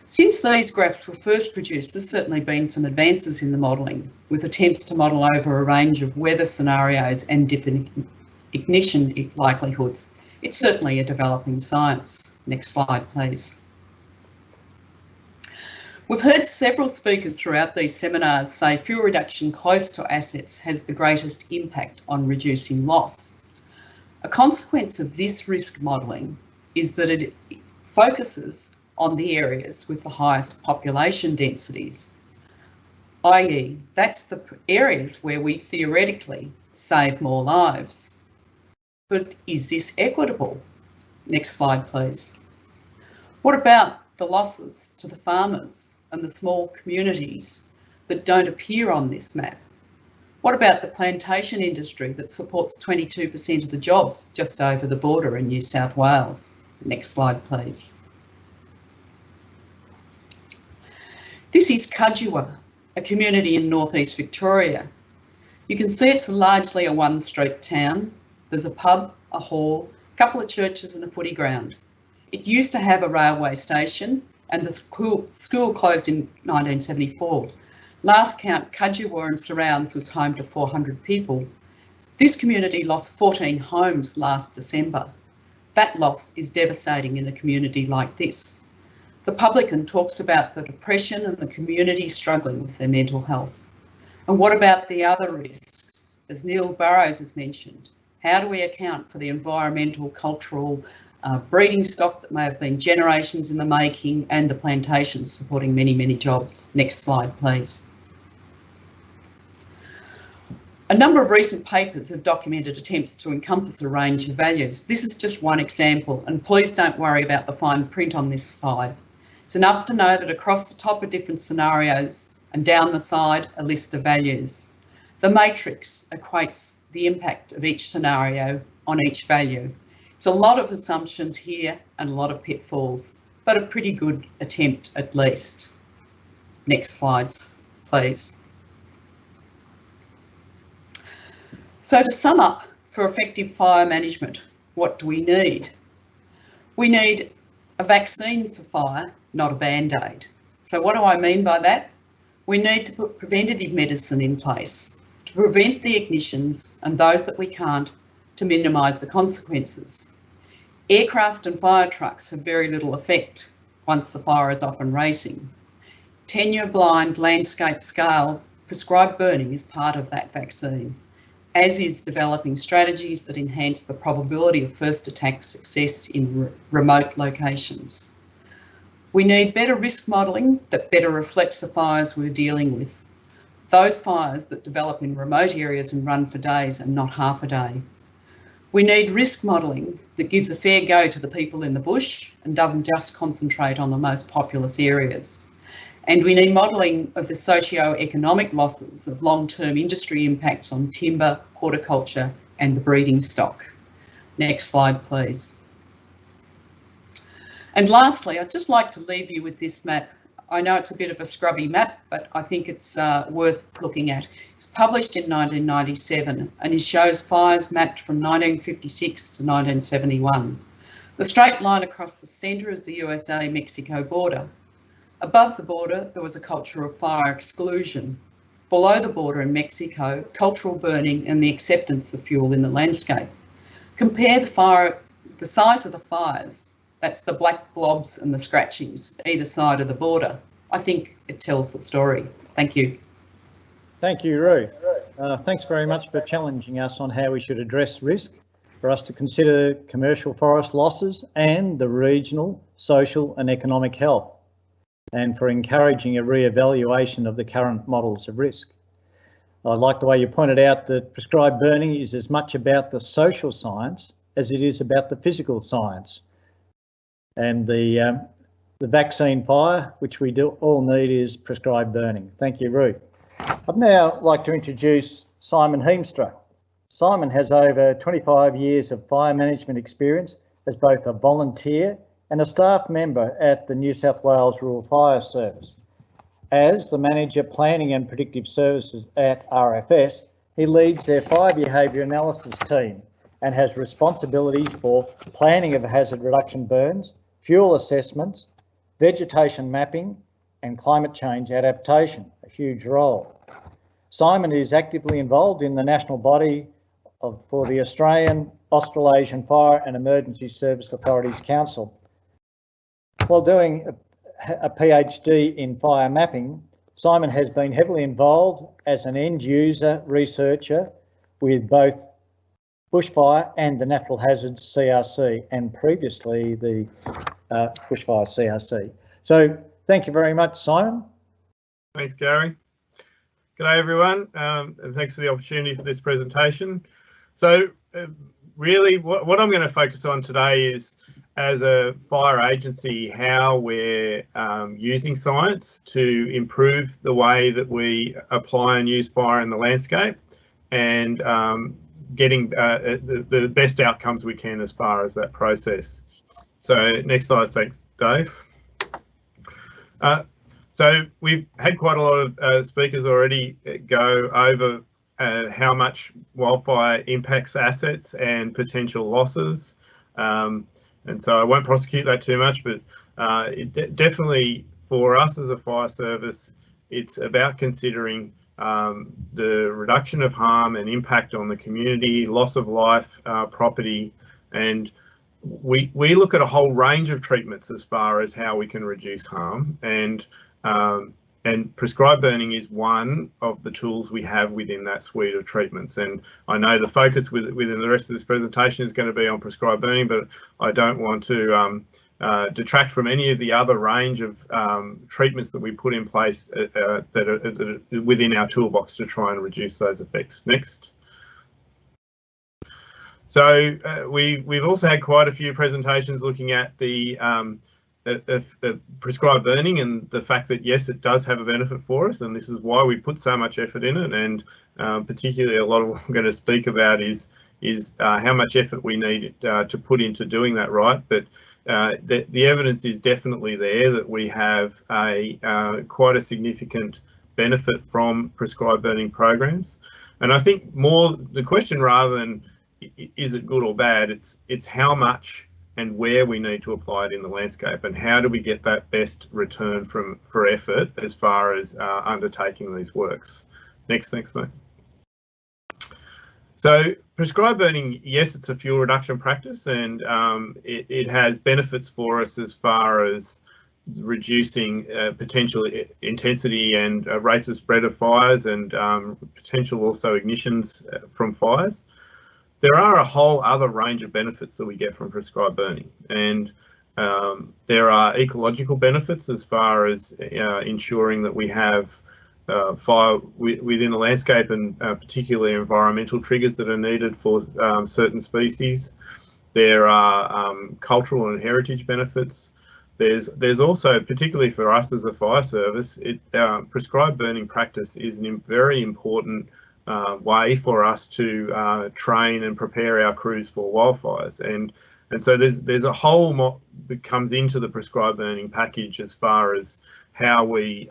Since these graphs were first produced, there's certainly been some advances in the modelling, with attempts to model over a range of weather scenarios and different ignition likelihoods. It's certainly a developing science. Next slide, please. We've heard several speakers throughout these seminars say fuel reduction close to assets has the greatest impact on reducing loss. A consequence of this risk modelling is that it focuses on the areas with the highest population densities, i.e. that's the areas where we theoretically save more lives. But is this equitable? Next slide, please. What about the losses to the farmers and the small communities that don't appear on this map? What about the plantation industry that supports 22% of the jobs just over the border in New South Wales? Next slide, please. This is Cudgewa, a community in northeast Victoria. You can see it's largely a one-street town. There's a pub, a hall, a couple of churches and a footy ground. It used to have a railway station and the school closed in 1974. Last count, Cudgewa and surrounds was home to 400 people. This community lost 14 homes last December. That loss is devastating in a community like this. The publican talks about the depression and the community struggling with their mental health. And what about the other risks? As Neil Burrows has mentioned, how do we account for the environmental, cultural, breeding stock that may have been generations in the making and the plantations supporting many, many jobs? Next slide, please. A number of recent papers have documented attempts to encompass a range of values. This is just one example, and please don't worry about the fine print on this slide. It's enough to know that across the top are different scenarios and down the side a list of values. The matrix equates the impact of each scenario on each value. It's a lot of assumptions here and a lot of pitfalls, but a pretty good attempt at least. Next slides, please. So to sum up, for effective fire management, what do we need? We need a vaccine for fire, not a band-aid. So what do I mean by that? We need to put preventative medicine in place to prevent the ignitions and those that we can't, to minimise the consequences. Aircraft and fire trucks have very little effect once the fire is off and racing. Tenure-blind landscape scale prescribed burning is part of that vaccine, as is developing strategies that enhance the probability of first attack success in remote locations. We need better risk modelling that better reflects the fires we're dealing with. Those fires that develop in remote areas and run for days and not half a day. We need risk modelling that gives a fair go to the people in the bush and doesn't just concentrate on the most populous areas. And we need modelling of the socio-economic losses of long-term industry impacts on timber, horticulture and the breeding stock. Next slide, please. And lastly, I'd just like to leave you with this map. I know it's a bit of a scrubby map, but I think it's worth looking at. It's published in 1997 and it shows fires mapped from 1956 to 1971. The straight line across the centre is the USA-Mexico border. Above the border, there was a culture of fire exclusion. Below the border in Mexico, cultural burning and the acceptance of fuel in the landscape. Compare the size of the fires. That's the black blobs and the scratchings either side of the border. I think it tells the story. Thank you. Thank you, Ruth. Thanks very much for challenging us on how we should address risk, for us to consider commercial forest losses and the regional, social and economic health, and for encouraging a re-evaluation of the current models of risk. I like the way you pointed out that prescribed burning is as much about the social science as it is about the physical science. And the vaccine fire, which we do all need, is prescribed burning. Thank you, Ruth. I'd now like to introduce Simon Heemstra. Simon has over 25 years of fire management experience as both a volunteer and a staff member at the New South Wales Rural Fire Service. As the Manager Planning and Predictive Services at RFS, he leads their fire behaviour analysis team and has responsibilities for planning of hazard reduction burns, fuel assessments, vegetation mapping and climate change adaptation, a huge role. Simon is actively involved in the national body for the Australian Australasian Fire and Emergency Service Authorities Council. While doing a PhD in fire mapping, Simon has been heavily involved as an end user researcher with both bushfire and the natural hazards CRC, and previously the bushfire CRC. So thank you very much, Simon. Thanks, Gary. G'day everyone, and thanks for the opportunity for this presentation. So really what I'm going to focus on today is, as a fire agency, how we're using science to improve the way that we apply and use fire in the landscape, and getting the best outcomes we can as far as that process. So next slide, thanks Dave. So we've had quite a lot of speakers already go over how much wildfire impacts assets and potential losses. And so I won't prosecute that too much, but definitely for us as a fire service, it's about considering the reduction of harm and impact on the community, loss of life, property, and we look at a whole range of treatments as far as how we can reduce harm, and prescribed burning is one of the tools we have within that suite of treatments. And I know the focus within the rest of this presentation is going to be on prescribed burning, but I don't want to detract from any of the other range of treatments that we put in place that are within our toolbox to try and reduce those effects. Next. So we've also had quite a few presentations looking at the prescribed burning and the fact that, yes, it does have a benefit for us, and this is why we put so much effort in it. And particularly a lot of what I'm going to speak about is how much effort we need to put into doing that right. But the evidence is definitely there that we have quite a significant benefit from prescribed burning programs. And I think more the question, rather than is it good or bad, it's how much and where we need to apply it in the landscape, and how do we get that best return for effort as far as undertaking these works. Next, thanks, mate. So prescribed burning, yes, it's a fuel reduction practice, and it has benefits for us as far as reducing potential intensity and rates of spread of fires, and potential also ignitions from fires. There are a whole other range of benefits that we get from prescribed burning, and there are ecological benefits as far as ensuring that we have fire within the landscape, and particularly environmental triggers that are needed for certain species. There are cultural and heritage benefits. There's also, particularly for us as a fire service, prescribed burning practice is a very important way for us to train and prepare our crews for wildfires, and so there's a whole lot that comes into the prescribed burning package as far as how we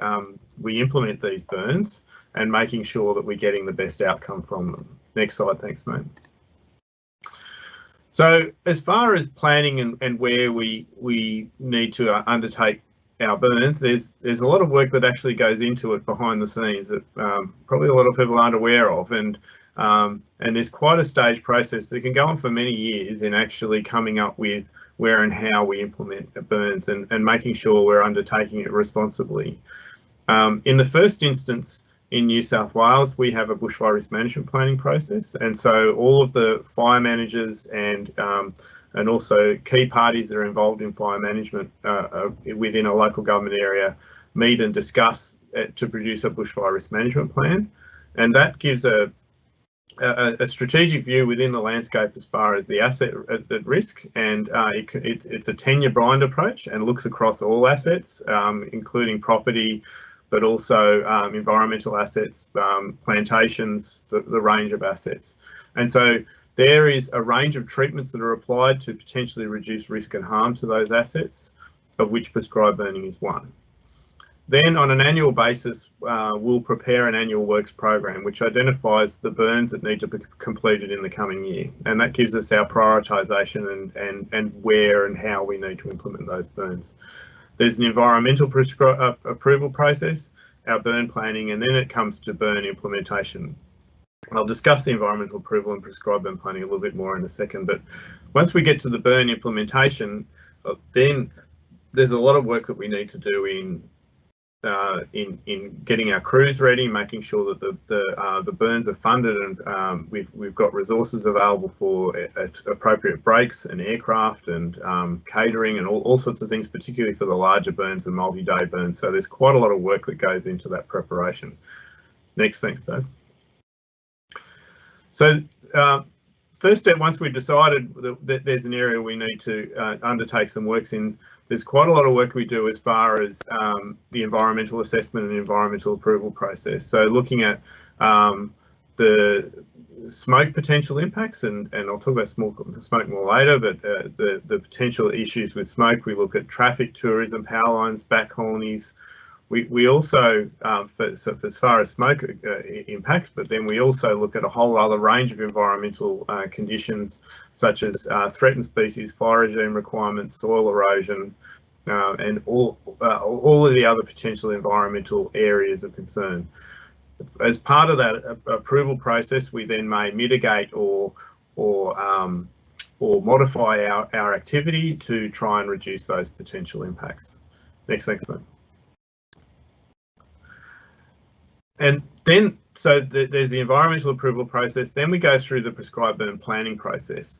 implement these burns and making sure that we're getting the best outcome from them. Next slide, thanks, mate. So as far as planning and where we need to undertake our burns, there's a lot of work that actually goes into it behind the scenes that probably a lot of people aren't aware of, and there's quite a stage process that can go on for many years in actually coming up with where and how we implement burns, and making sure we're undertaking it responsibly. In the first instance, in New South Wales, we have a bushfire risk management planning process, and so all of the fire managers and also key parties that are involved in fire management within a local government area meet and discuss to produce a bushfire risk management plan, and that gives a strategic view within the landscape as far as the asset at risk, and it's a tenure blind approach and looks across all assets, including property, but also environmental assets, plantations, the range of assets. And so there is a range of treatments that are applied to potentially reduce risk and harm to those assets, of which prescribed burning is one. Then on an annual basis, we'll prepare an annual works program, which identifies the burns that need to be completed in the coming year. And that gives us our prioritisation and where and how we need to implement those burns. There's an environmental approval process, our burn planning, and then it comes to burn implementation. I'll discuss the environmental approval and prescribed burn planning a little bit more in a second, but once we get to the burn implementation, then there's a lot of work that we need to do in getting our crews ready, making sure that the burns are funded, and we've got resources available for appropriate breaks and aircraft and catering and all sorts of things, particularly for the larger burns and multi-day burns. So there's quite a lot of work that goes into that preparation. Next, thanks, Dave. So first step, once we've decided that there's an area we need to undertake some works in, there's quite a lot of work we do as far as the environmental assessment and environmental approval process. So looking at the smoke potential impacts, and I'll talk about smoke more later, but the potential issues with smoke, we look at traffic, tourism, power lines, back colonies. We also, as far as smoke impacts, but then we also look at a whole other range of environmental conditions, such as threatened species, fire regime requirements, soil erosion, and all of the other potential environmental areas of concern. As part of that approval process, we then may mitigate or modify our activity to try and reduce those potential impacts. Next, thanks, mate. And then, so there's the environmental approval process, then we go through the prescribed burn planning process.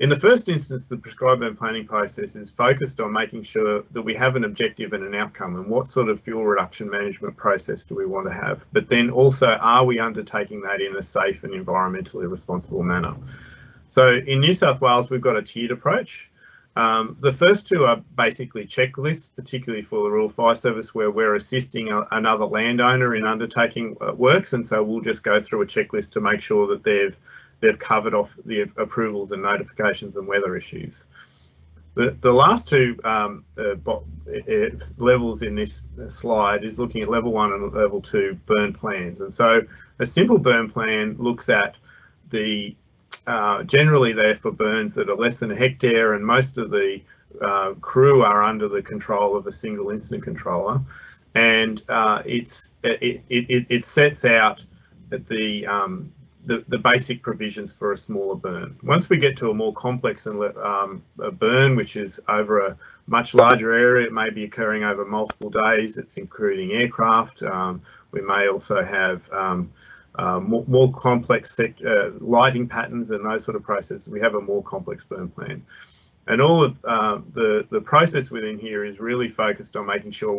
In the first instance, the prescribed burn planning process is focused on making sure that we have an objective and an outcome, and what sort of fuel reduction management process do we want to have. But then also, are we undertaking that in a safe and environmentally responsible manner? So in New South Wales, we've got a tiered approach. The first two are basically checklists, particularly for the Rural Fire Service, where we're assisting another landowner in undertaking works, and so we'll just go through a checklist to make sure that they've covered off the approvals and notifications and weather issues. The last two levels in this slide is looking at level 1 and level 2 burn plans, and so a simple burn plan looks at the generally they're for burns that are less than a hectare, and most of the crew are under the control of a single incident controller, and it sets out the basic provisions for a smaller burn. Once we get to a more complex a burn, which is over a much larger area, it may be occurring over multiple days, it's including aircraft. We may also have more complex lighting patterns and those sort of processes. We have a more complex burn plan, and all of the process within here is really focused on making sure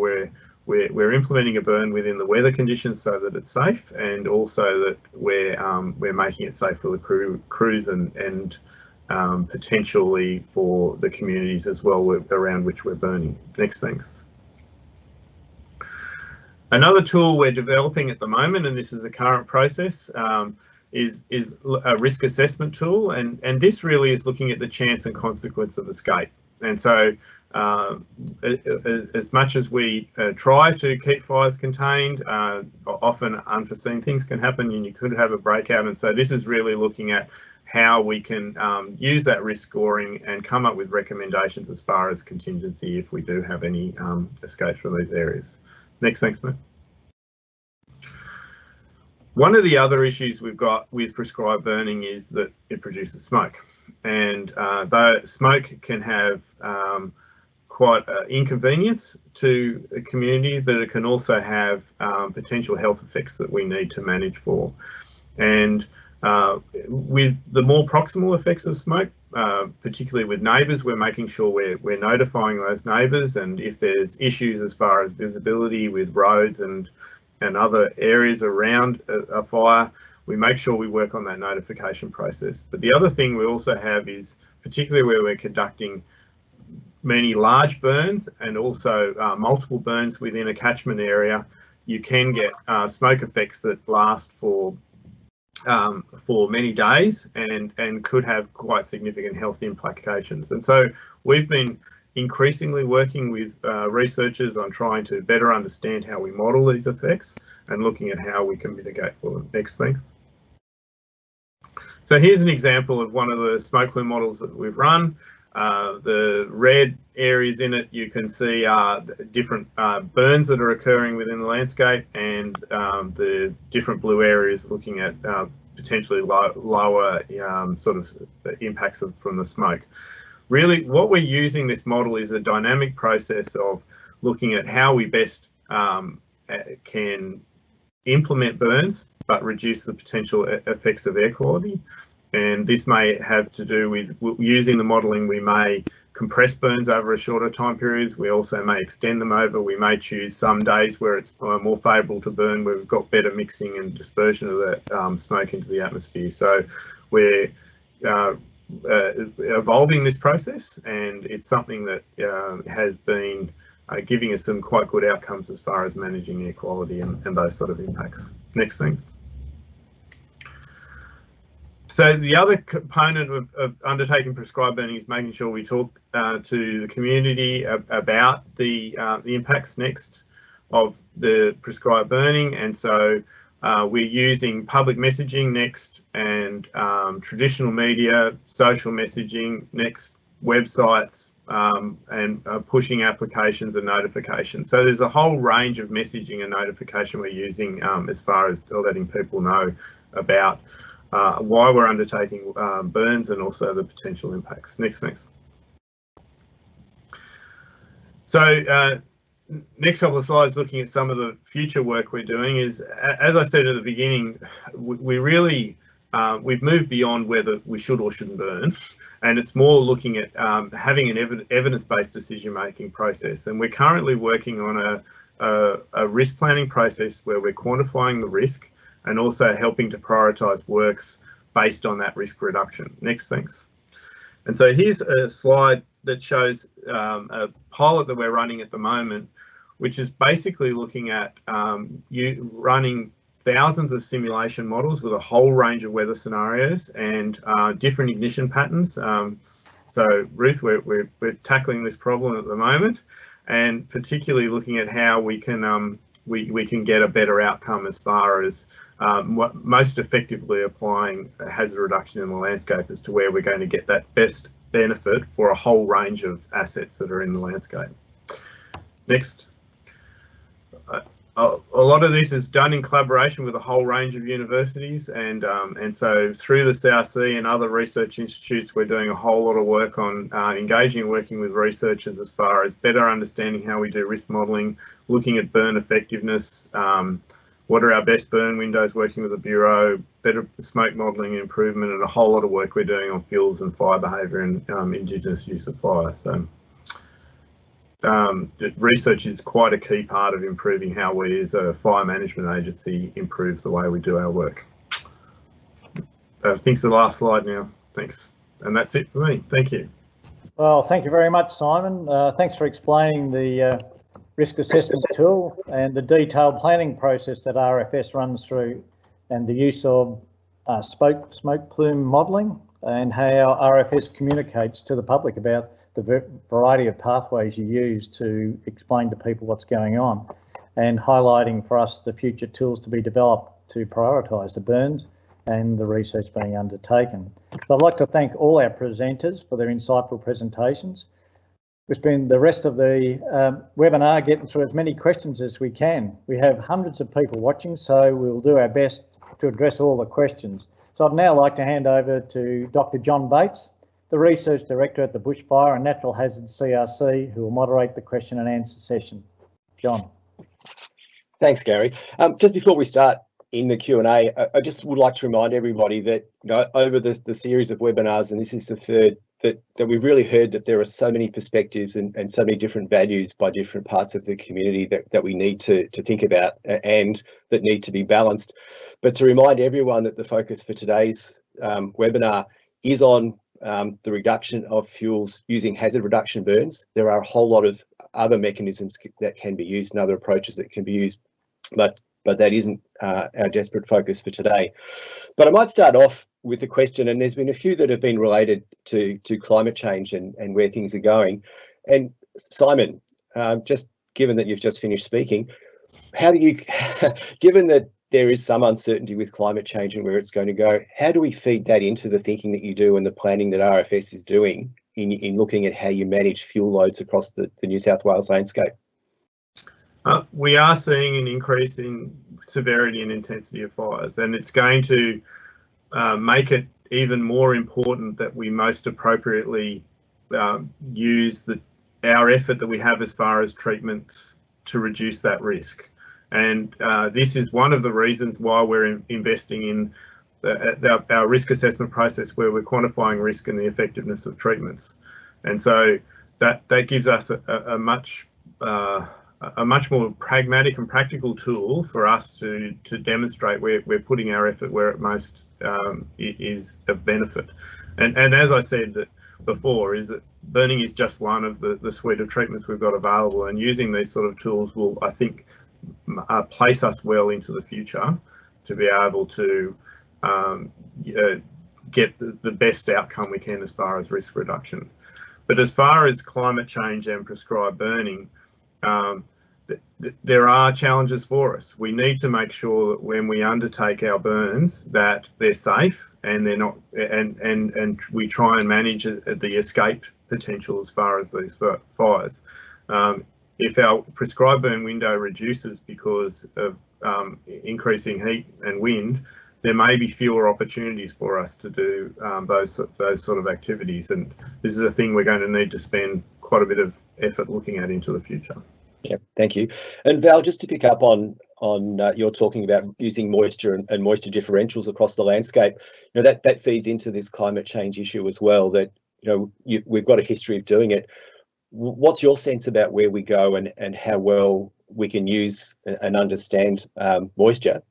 we're implementing a burn within the weather conditions so that it's safe, and also that we're making it safe for the crews and potentially for the communities as well around which we're burning. Next, thanks. Another tool we're developing at the moment, and this is a current process, is a risk assessment tool, and this really is looking at the chance and consequence of escape. And so as much as we try to keep fires contained, often unforeseen things can happen and you could have a breakout, and so this is really looking at how we can use that risk scoring and come up with recommendations as far as contingency if we do have any escapes from these areas. Next, thanks, mate. One of the other issues we've got with prescribed burning is that it produces smoke, and though smoke can have quite inconvenience to a community, but it can also have potential health effects that we need to manage for. And with the more proximal effects of smoke, particularly with neighbours, we're making sure we're notifying those neighbours, and if there's issues as far as visibility with roads and other areas around a fire, we make sure we work on that notification process. But the other thing we also have is, particularly where we're conducting many large burns and also multiple burns within a catchment area, you can get smoke effects that last for many days and could have quite significant health implications. And so we've been increasingly working with researchers on trying to better understand how we model these effects and looking at how we can mitigate for them. Next, thanks. So here's an example of one of the smoke plume models that we've run. The red areas in it you can see are different burns that are occurring within the landscape, and the different blue areas looking at potentially lower sort of impacts from the smoke. really what we're using this model is a dynamic process of looking at how we best can implement burns but reduce the potential effects of air quality. And this may have to do with using the modelling. We may compress burns over a shorter time period. We also may extend them over. We may choose some days where it's more favourable to burn, where we've got better mixing and dispersion of that smoke into the atmosphere. So we're evolving this process, and it's something that has been giving us some quite good outcomes as far as managing air quality and those sort of impacts. Next, thanks. So the other component of undertaking prescribed burning is making sure we talk to the community about the impacts next of the prescribed burning. And so we're using public messaging next, and traditional media, social messaging next, websites, and pushing applications and notifications. So there's a whole range of messaging and notification we're using as far as letting people know about why we're undertaking burns and also the potential impacts. Next. So next couple of slides looking at some of the future work we're doing is, as I said at the beginning, we really, we've moved beyond whether we should or shouldn't burn, and it's more looking at having an evidence-based decision-making process. And we're currently working on a risk planning process where we're quantifying the risk and also helping to prioritise works based on that risk reduction. Next, thanks. And so here's a slide that shows a pilot that we're running at the moment, which is basically looking at you running thousands of simulation models with a whole range of weather scenarios and different ignition patterns. So Ruth, we're tackling this problem at the moment, and particularly looking at how we can get a better outcome as far as most effectively applying hazard reduction in the landscape as to where we're going to get that best benefit for a whole range of assets that are in the landscape. Next. A lot of this is done in collaboration with a whole range of universities, and so through the CRC and other research institutes, we're doing a whole lot of work on engaging and working with researchers as far as better understanding how we do risk modelling, looking at burn effectiveness, what are our best burn windows, working with the Bureau, better smoke modelling and improvement, and a whole lot of work we're doing on fuels and fire behaviour and Indigenous use of fire. So research is quite a key part of improving how we as a fire management agency improve the way we do our work. I think it's the last slide now. Thanks. And that's it for me. Thank you. Well, thank you very much, Simon. Thanks for explaining the risk assessment tool and the detailed planning process that RFS runs through, and the use of smoke plume modelling, and how RFS communicates to the public about the variety of pathways you use to explain to people what's going on, and highlighting for us the future tools to be developed to prioritise the burns and the research being undertaken. So I'd like to thank all our presenters for their insightful presentations. We've spent the rest of the webinar getting through as many questions as we can. We have hundreds of people watching, so we'll do our best to address all the questions. So I'd now like to hand over to Dr. John Bates, the Research Director at the Bushfire and Natural Hazards CRC, who will moderate the question and answer session. John. Thanks, Gary. Just before we start in the Q&A, I just would like to remind everybody that over the series of webinars, and this is the third, that we've really heard that there are so many perspectives and so many different values by different parts of the community that we need to think about and that need to be balanced. But to remind everyone that the focus for today's webinar is on the reduction of fuels using hazard reduction burns. There are a whole lot of other mechanisms that can be used and other approaches that can be used, but that isn't our desperate focus for today. But I might start off with a question, and there's been a few that have been related to climate change and where things are going. And Simon, just given that you've just finished speaking, how do you, given that there is some uncertainty with climate change and where it's going to go, how do we feed that into the thinking that you do and the planning that RFS is doing in looking at how you manage fuel loads across the New South Wales landscape? We are seeing an increase in severity and intensity of fires, and it's going to make it even more important that we most appropriately use our effort that we have as far as treatments to reduce that risk. And this is one of the reasons why we're investing in our risk assessment process, where we're quantifying risk and the effectiveness of treatments. And so that gives us a much more pragmatic and practical tool for us to demonstrate we're putting our effort where it most is of benefit. And as I said before, is that burning is just one of the suite of treatments we've got available, and using these sort of tools will, I think, place us well into the future to be able to get the best outcome we can as far as risk reduction. But as far as climate change and prescribed burning, there are challenges for us. We need to make sure that when we undertake our burns that they're safe and they're not, and we try and manage the escape potential as far as these fires. If our prescribed burn window reduces because of increasing heat and wind, there may be fewer opportunities for us to do those sort of activities, and this is a thing we're going to need to spend quite a bit of effort looking at into the future. Yeah, thank you. And Val, just to pick up on you're talking about using moisture and moisture differentials across the landscape. You know, that feeds into this climate change issue as well. That we've got a history of doing it. What's your sense about where we go and how well we can use and understand moisture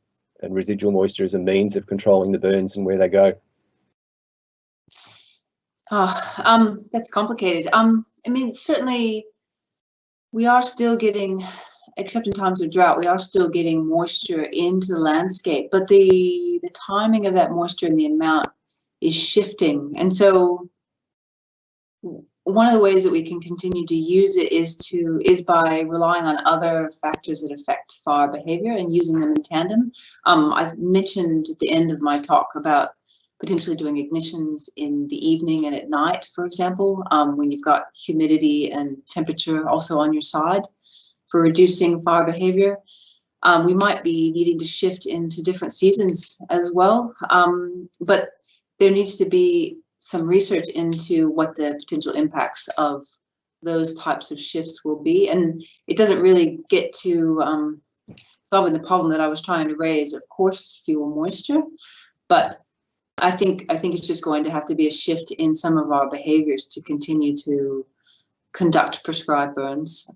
and residual moisture as a means of controlling the burns and where they go? That's complicated. I mean, certainly we are still getting, except in times of drought, we are still getting moisture into the landscape, but the timing of that moisture and the amount is shifting. And so one of the ways that we can continue to use it is by relying on other factors that affect fire behavior and using them in tandem. I've mentioned at the end of my talk about potentially doing ignitions in the evening and at night, for example, when you've got humidity and temperature also on your side for reducing fire behavior. We might be needing to shift into different seasons as well, but there needs to be some research into what the potential impacts of those types of shifts will be. And it doesn't really get to solving the problem that I was trying to raise, of course, fuel moisture, but I think it's just going to have to be a shift in some of our behaviors to continue to conduct prescribed burns,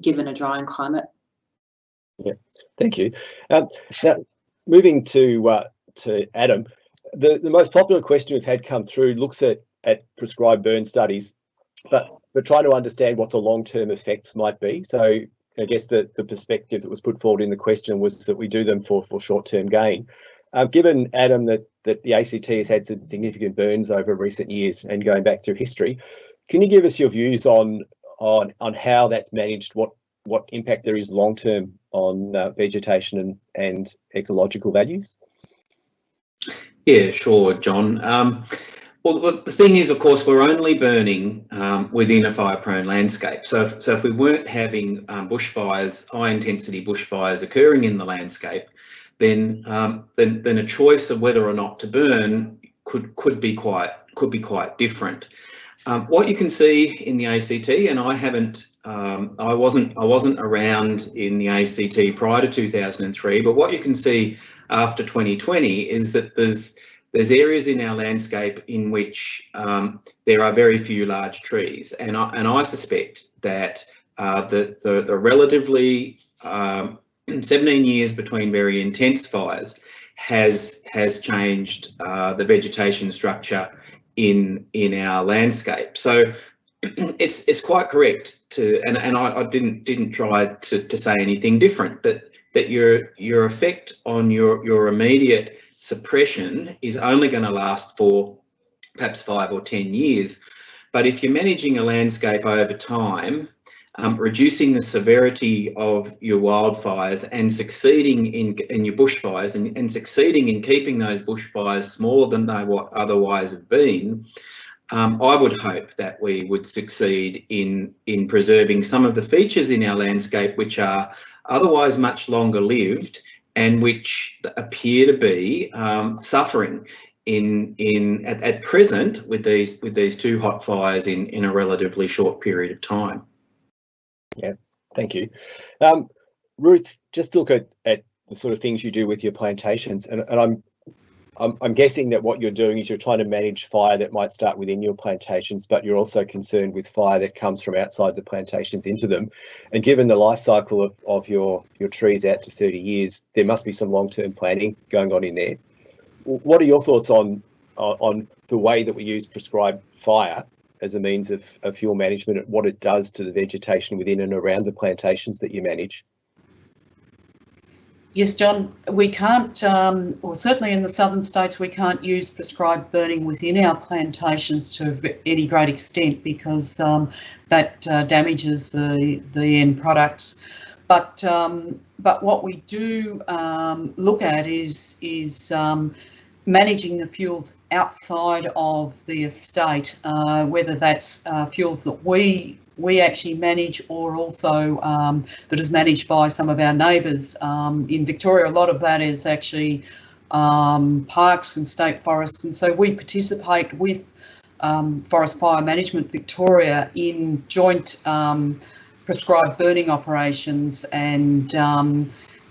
given a drying climate. Yeah, thank you. Now, moving to Adam, the most popular question we've had come through looks at prescribed burn studies, but we're trying to understand what the long-term effects might be. So I guess the perspective that was put forward in the question was that we do them for short-term gain. Given, Adam, that the ACT has had some significant burns over recent years and going back through history, can you give us your views on how that's managed, what impact there is long-term on vegetation and ecological values? Yeah, sure, John. Well, the thing is, of course, we're only burning within a fire-prone landscape. So if we weren't having bushfires, high-intensity bushfires occurring in the landscape, then a choice of whether or not to burn could be quite different. What you can see in the ACT, and I wasn't around in the ACT prior to 2003, but what you can see after 2020 is that there's areas in our landscape in which there are very few large trees, and I suspect that the relatively 17 years between very intense fires has changed the vegetation structure in our landscape. So it's quite correct to, and I didn't try to say anything different, but that your effect on your immediate suppression is only going to last for perhaps 5 or 10 years. But if you're managing a landscape over time, reducing the severity of your wildfires and succeeding in your bushfires and succeeding in keeping those bushfires smaller than they would otherwise have been, I would hope that we would succeed in preserving some of the features in our landscape which are otherwise much longer lived and which appear to be suffering at present with these two hot fires in a relatively short period of time. Yeah, thank you. Ruth, just look at the sort of things you do with your plantations, and I'm guessing that what you're doing is you're trying to manage fire that might start within your plantations, but you're also concerned with fire that comes from outside the plantations into them. And given the life cycle of your trees out to 30 years, there must be some long-term planning going on in there. What are your thoughts on the way that we use prescribed fire as a means of fuel management and what it does to the vegetation within and around the plantations that you manage? Yes, John, we can't, or certainly in the southern states, we can't use prescribed burning within our plantations to any great extent because that damages the end products. But what we do look at is managing the fuels outside of the estate, whether that's fuels that we actually manage or also that is managed by some of our neighbours. In Victoria, a lot of that is actually parks and state forests, and so we participate with Forest Fire Management Victoria in joint prescribed burning operations and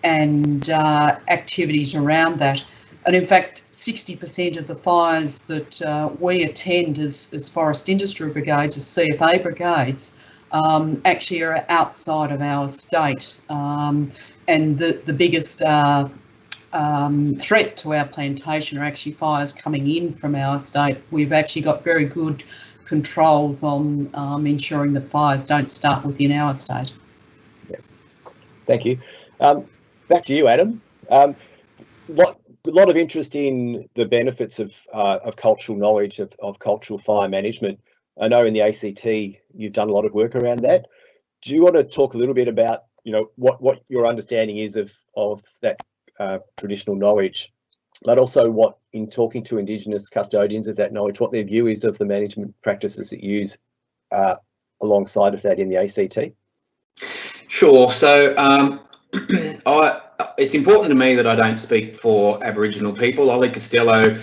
activities around that. And in fact, 60% of the fires that we attend as forest industry brigades, as CFA brigades, actually are outside of our estate. And the biggest threat to our plantation are actually fires coming in from our estate. We've actually got very good controls on ensuring that fires don't start within our estate. Yeah. Thank you. Back to you, Adam. A lot of interest in the benefits of cultural knowledge of cultural fire management. I know in the ACT you've done a lot of work around that. Do you want to talk a little bit about what your understanding is of that traditional knowledge, but also what, in talking to Indigenous custodians of that knowledge, what their view is of the management practices that you use alongside of that in the ACT? Sure. So it's important to me that I don't speak for Aboriginal people. Ollie Costello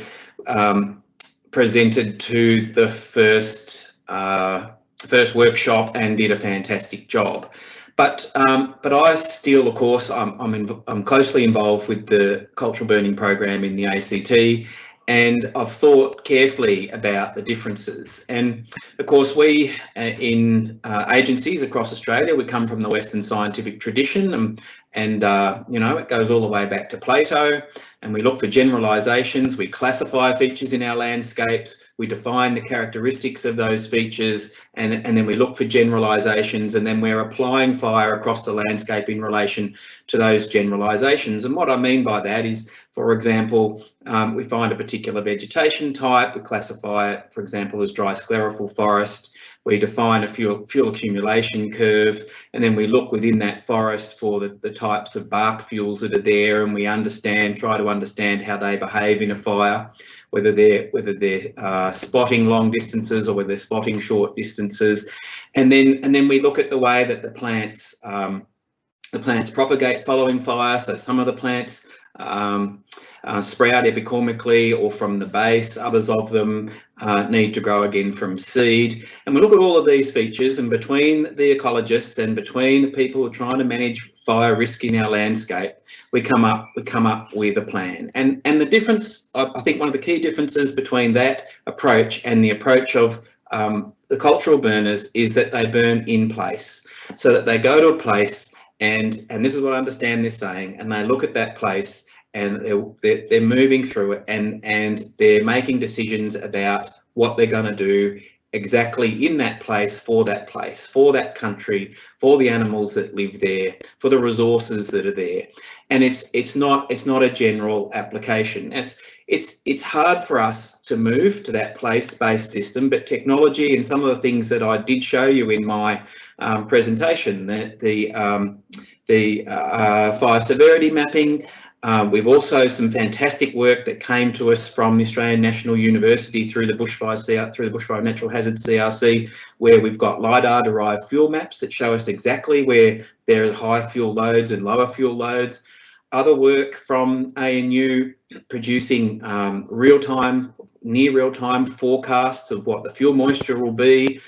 presented to the first workshop and did a fantastic job. But I still, of course, I'm closely involved with the cultural burning program in the ACT, and I've thought carefully about the differences. And of course, we in agencies across Australia, we come from the Western scientific tradition, and it goes all the way back to Plato, and we look for generalisations, we classify features in our landscapes, we define the characteristics of those features, and then we look for generalisations, and then we're applying fire across the landscape in relation to those generalisations. And what I mean by that is, for example, we find a particular vegetation type, we classify it, for example, as dry sclerophyll forest. We define a fuel accumulation curve, and then we look within that forest for the types of bark fuels that are there, and we try to understand how they behave in a fire, whether they're spotting long distances or whether they're spotting short distances, and then we look at the way that the plants propagate following fire. So some of the plants sprout epicormically or from the base, others of them need to grow again from seed. And we look at all of these features, and between the ecologists and between the people who are trying to manage fire risk in our landscape, we come up with a plan. And the difference, I think one of the key differences between that approach and the approach of the cultural burners is that they burn in place, so that they go to a place and this is what I understand they're saying, and they look at that place and they're moving through it, and they're making decisions about what they're going to do exactly in that place, for that country, for the animals that live there, for the resources that are there. And it's not a general application. It's hard for us to move to that place-based system, but technology and some of the things that I did show you in my presentation, the fire severity mapping. We've also some fantastic work that came to us from the Australian National University through the Bushfire Natural Hazard CRC, where we've got LiDAR-derived fuel maps that show us exactly where there are high fuel loads and lower fuel loads. other work from ANU producing near real-time forecasts of what the fuel moisture will be,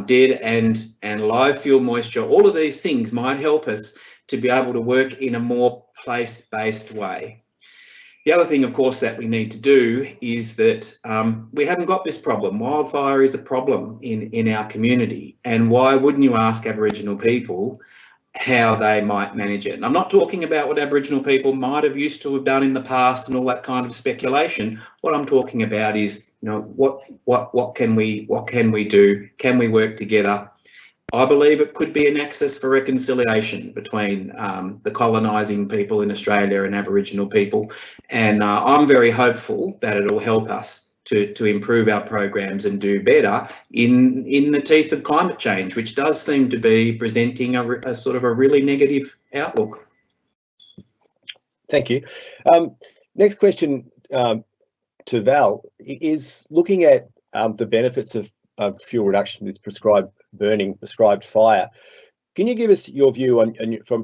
dead and live fuel moisture. All of these things might help us to be able to work in a more place-based way. The other thing, of course, that we need to do is that we haven't got this problem. Wildfire is a problem in our community, and why wouldn't you ask Aboriginal people how they might manage it? And I'm not talking about what Aboriginal people might have used to have done in the past and all that kind of speculation. What I'm talking about is, you know, what can we do? Can we work together? I believe it could be a nexus for reconciliation between the colonising people in Australia and Aboriginal people, and I'm very hopeful that it'll help us to improve our programs and do better in the teeth of climate change, which does seem to be presenting a sort of a really negative outlook. Thank you. Next question to Val is looking at the benefits of fuel reduction with prescribed burning, prescribed fire. Can you give us your view on,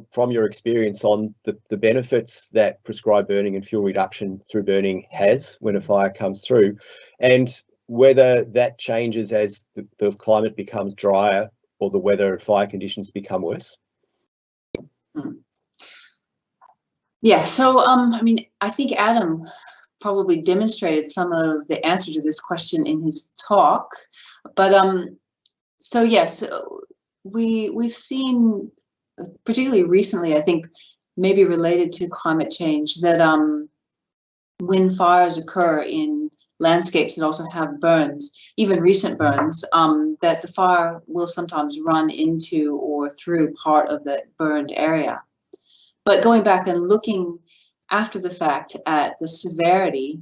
from your experience on the benefits that prescribed burning and fuel reduction through burning has when a fire comes through, and whether that changes as the climate becomes drier or the weather and fire conditions become worse? Yeah, so I mean, I think Adam probably demonstrated some of the answer to this question in his talk, but so yes, we've seen, particularly recently, I think maybe related to climate change, that when fires occur in landscapes that also have burns, even recent burns, that the fire will sometimes run into or through part of the burned area. But going back and looking after the fact at the severity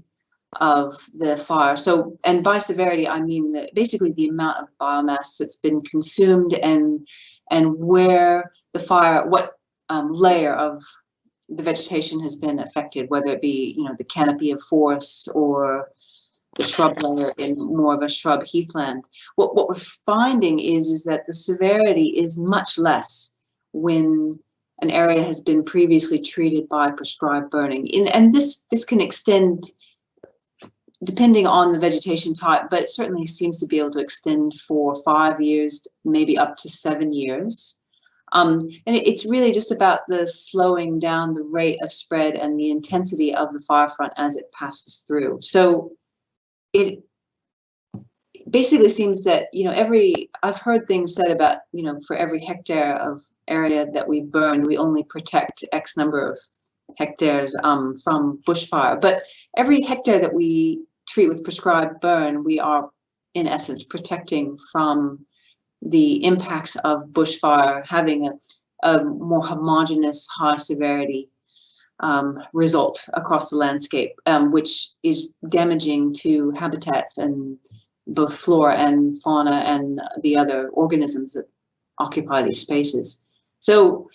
of the fire, so, and by severity I mean that basically the amount of biomass that's been consumed and where the fire, what layer of the vegetation has been affected, whether it be, you know, the canopy of forests or the shrub layer in more of a shrub heathland. What we're finding is that the severity is much less when an area has been previously treated by prescribed burning. And this can extend depending on the vegetation type, but it certainly seems to be able to extend for 5 years, maybe up to 7 years. And it's really just about the slowing down the rate of spread and the intensity of the fire front as it passes through. So it basically seems that, you know, I've heard things said about, you know, for every hectare of area that we burn, we only protect X number of hectares from bushfire. But every hectare that we treat with prescribed burn, we are in essence protecting from the impacts of bushfire having a more homogeneous, high severity result across the landscape, which is damaging to habitats and both flora and fauna and the other organisms that occupy these spaces. So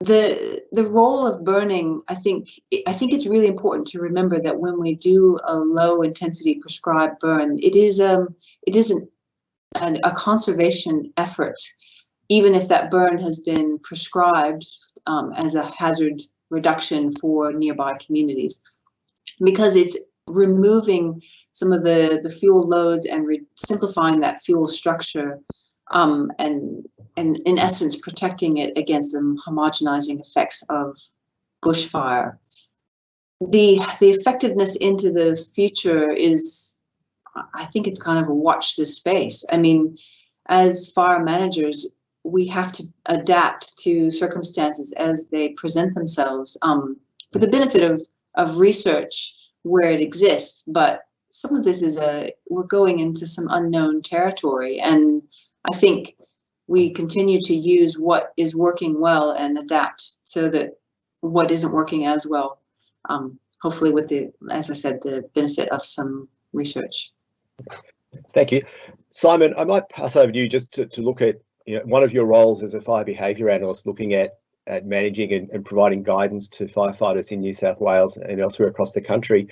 the role of burning, I think it's really important to remember that when we do a low intensity prescribed burn, it isn't a conservation effort, even if that burn has been prescribed as a hazard reduction for nearby communities, because it's removing some of the fuel loads and simplifying that fuel structure, and in essence protecting it against the homogenizing effects of bushfire. The effectiveness into the future is, I think it's kind of a watch this space. I mean, as fire managers, we have to adapt to circumstances as they present themselves, for the benefit of research where it exists. But some of this is we're going into some unknown territory, and I think we continue to use what is working well and adapt so that what isn't working as well, hopefully with the, as I said, the benefit of some research. Thank you. Simon, I might pass over to you just to look at, you know, one of your roles as a fire behaviour analyst, looking at managing and providing guidance to firefighters in New South Wales and elsewhere across the country.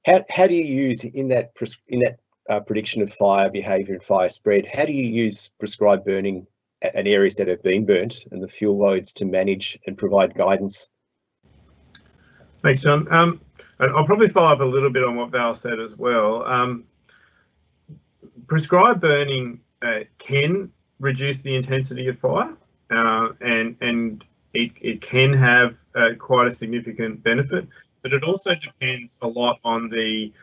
How do you use in that prediction of fire behaviour and fire spread, how do you use prescribed burning at areas that have been burnt and the fuel loads to manage and provide guidance? Thanks, John. I'll probably follow up a little bit on what Val said as well. Prescribed burning can reduce the intensity of fire, and it can have quite a significant benefit, but it also depends a lot on the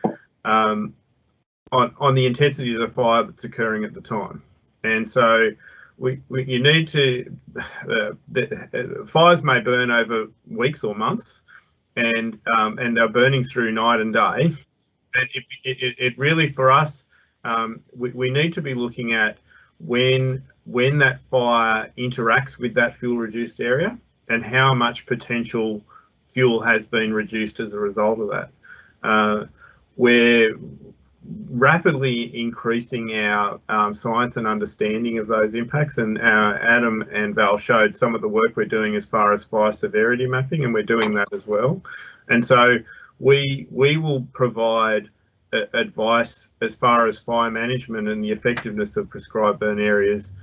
intensity of the fire that's occurring at the time. And so you need to, fires may burn over weeks or months, and they're burning through night and day. And it really, for us, we need to be looking at when that fire interacts with that fuel reduced area and how much potential fuel has been reduced as a result of that. We're rapidly increasing our science and understanding of those impacts, and Adam and Val showed some of the work we're doing as far as fire severity mapping, and we're doing that as well. And so we will provide advice as far as fire management and the effectiveness of prescribed burn areas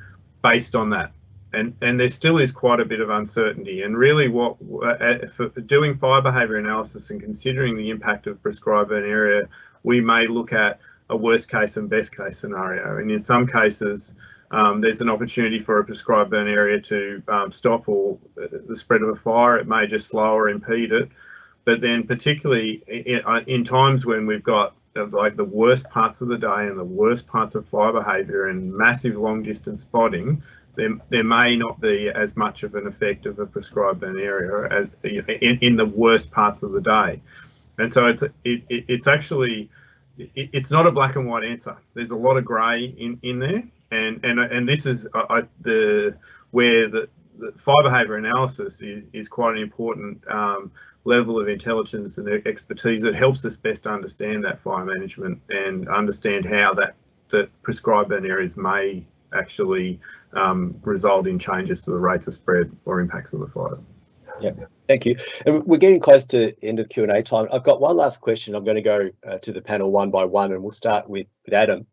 based on that. And there still is quite a bit of uncertainty, and really for doing fire behaviour analysis and considering the impact of prescribed burn area, we may look at a worst case and best case scenario. And in some cases, there's an opportunity for a prescribed burn area to stop or the spread of a fire. It may just slow or impede it. But then particularly in times when we've got like the worst parts of the day and the worst parts of fire behaviour and massive long distance spotting, there may not be as much of an effect of a prescribed burn area as in the worst parts of the day. And so it's actually, it's not a black and white answer. There's a lot of grey in there, and this is where the fire behaviour analysis is quite an important level of intelligence and expertise that helps us best understand that fire management and understand how the prescribed burn areas may actually result in changes to the rates of spread or impacts of the fires. Yeah, thank you. And we're getting close to end of Q&A time. I've got one last question. I'm going to go to the panel one by one, and we'll start with Adam.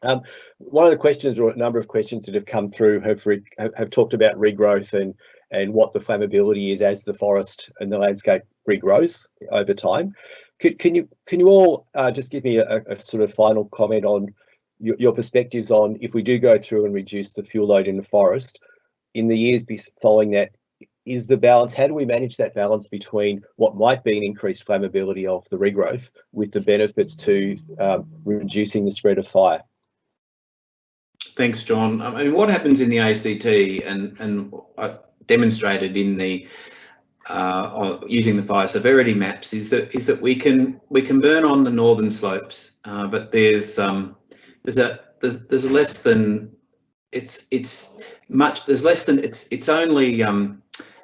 One of the questions, or a number of questions that have come through, have talked about regrowth and what the flammability is as the forest and the landscape regrows over time. Can you all just give me a sort of final comment on your perspectives on, if we do go through and reduce the fuel load in the forest, in the years following that, is the balance, how do we manage that balance between what might be an increased flammability of the regrowth with the benefits to reducing the spread of fire? Thanks, John. I mean, what happens in the ACT and demonstrated in the using the fire severity maps is that we can burn on the northern slopes, but there's less than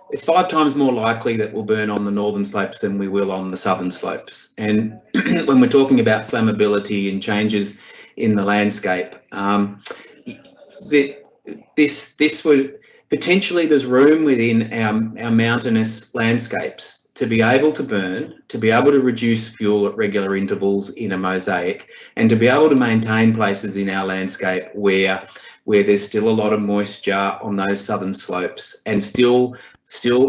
it's 5 times more likely that we'll burn on the northern slopes than we will on the southern slopes. And when we're talking about flammability and changes in the landscape, this would potentially, there's room within our mountainous landscapes to be able to burn, to be able to reduce fuel at regular intervals in a mosaic, and to be able to maintain places in our landscape where there's still a lot of moisture on those southern slopes, and still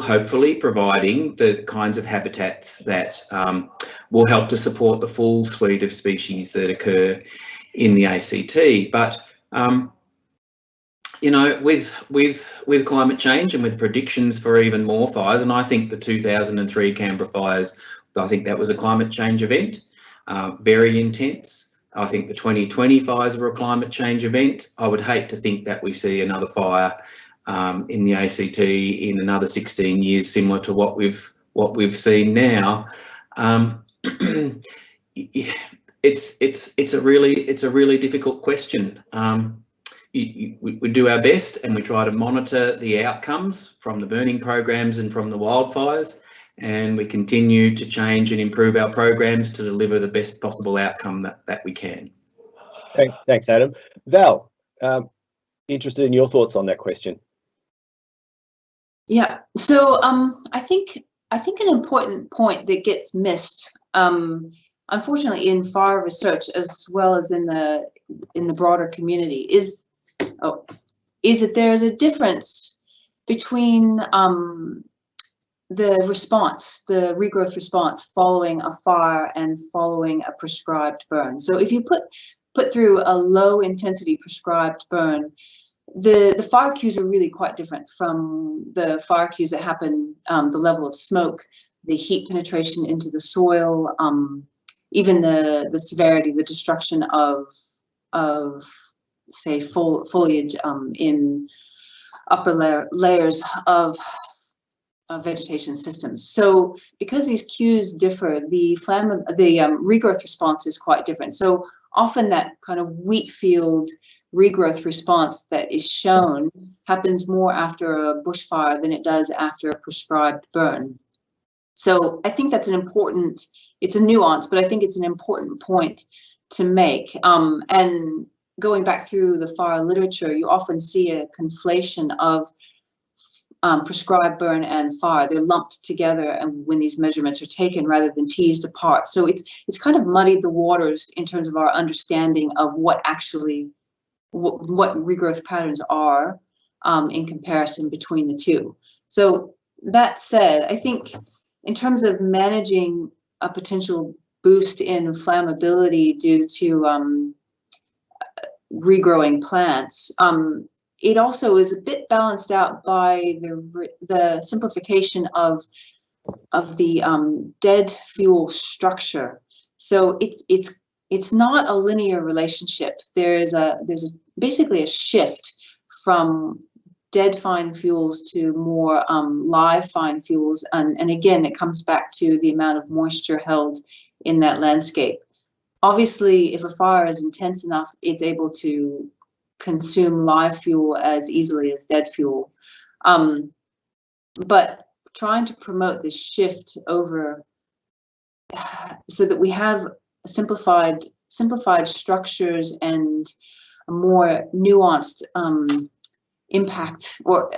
hopefully providing the kinds of habitats that will help to support the full suite of species that occur in the ACT. But you know, with climate change and with predictions for even more fires, and I think the 2003 Canberra fires, I think that was a climate change event, very intense. I think the 2020 fires were a climate change event. I would hate to think that we see another fire in the ACT in another 16 years, similar to what we've seen now. It's a really difficult question. We do our best, and we try to monitor the outcomes from the burning programs and from the wildfires, and we continue to change and improve our programs to deliver the best possible outcome that we can. Thanks, Adam. Val, interested in your thoughts on that question. Yeah, so I think an important point that gets missed, unfortunately, in fire research as well as in the broader community is that there is a difference between response, the regrowth response following a fire and following a prescribed burn. So if you put through a low intensity prescribed burn, the fire cues are really quite different from the fire cues that happen, the level of smoke, the heat penetration into the soil, even the severity, the destruction of say foliage in upper layers of vegetation systems. So because these cues differ, the regrowth response is quite different. So often that kind of wheat field regrowth response that is shown happens more after a bushfire than it does after a prescribed burn. So I think that's it's a nuance, but I think it's an important point to make. And going back through the fire literature, you often see a conflation of prescribed burn and fire. They're lumped together and when these measurements are taken rather than teased apart. So it's kind of muddied the waters in terms of our understanding of what regrowth patterns are in comparison between the two. So that said, I think in terms of managing a potential boost in flammability due to regrowing plants, it also is a bit balanced out by the simplification of the dead fuel structure. So it's not a linear relationship. There's basically a shift from dead fine fuels to more live fine fuels, and again it comes back to the amount of moisture held in that landscape. Obviously, if a fire is intense enough, it's able to consume live fuel as easily as dead fuel. But trying to promote this shift over so that we have simplified structures and a more nuanced impact, or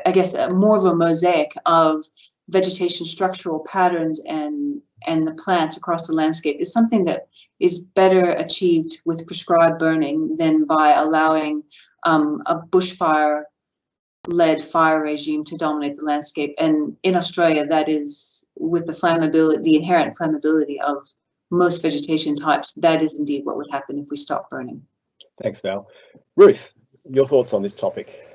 I guess more of a mosaic of vegetation structural patterns and the plants across the landscape is something that is better achieved with prescribed burning than by allowing a bushfire-led fire regime to dominate the landscape. And in Australia, that is, with the inherent flammability of most vegetation types, that is indeed what would happen if we stop burning. Thanks, Val. Ruth, your thoughts on this topic?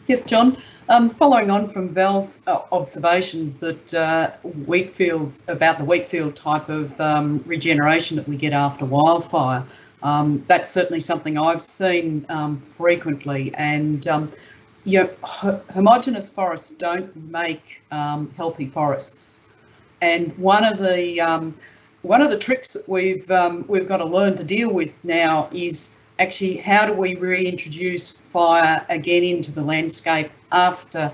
Yes, John. Following on from Val's observations that wheat field type of regeneration that we get after wildfire, that's certainly something I've seen frequently. And homogeneous forests don't make healthy forests. And one of the tricks that we've got to learn to deal with now is actually how do we reintroduce fire again into the landscape after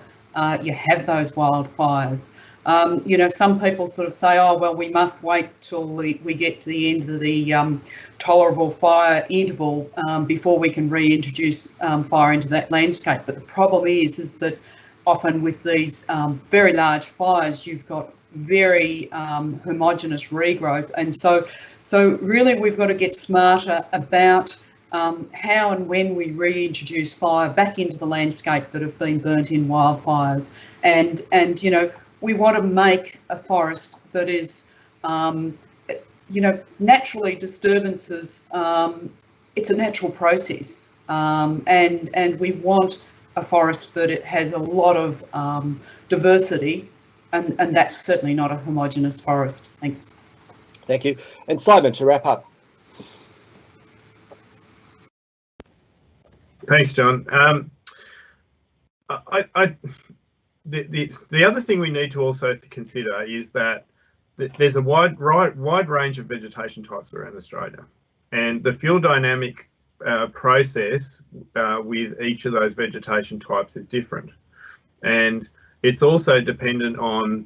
you have those wildfires. Some people sort of say, oh, well, we must wait till we get to the end of the tolerable fire interval before we can reintroduce fire into that landscape. But the problem is that often with these very large fires, you've got very homogeneous regrowth. And so really we've got to get smarter about how and when we reintroduce fire back into the landscape that have been burnt in wildfires. And we want to make a forest that is, naturally disturbances, it's a natural process. And we want a forest that it has a lot of diversity, and that's certainly not a homogeneous forest. Thanks. Thank you. And Simon, to wrap up. Thanks, John. The other thing we need to also consider is that there's a wide range of vegetation types around Australia, and the fuel dynamic process with each of those vegetation types is different, and it's also dependent on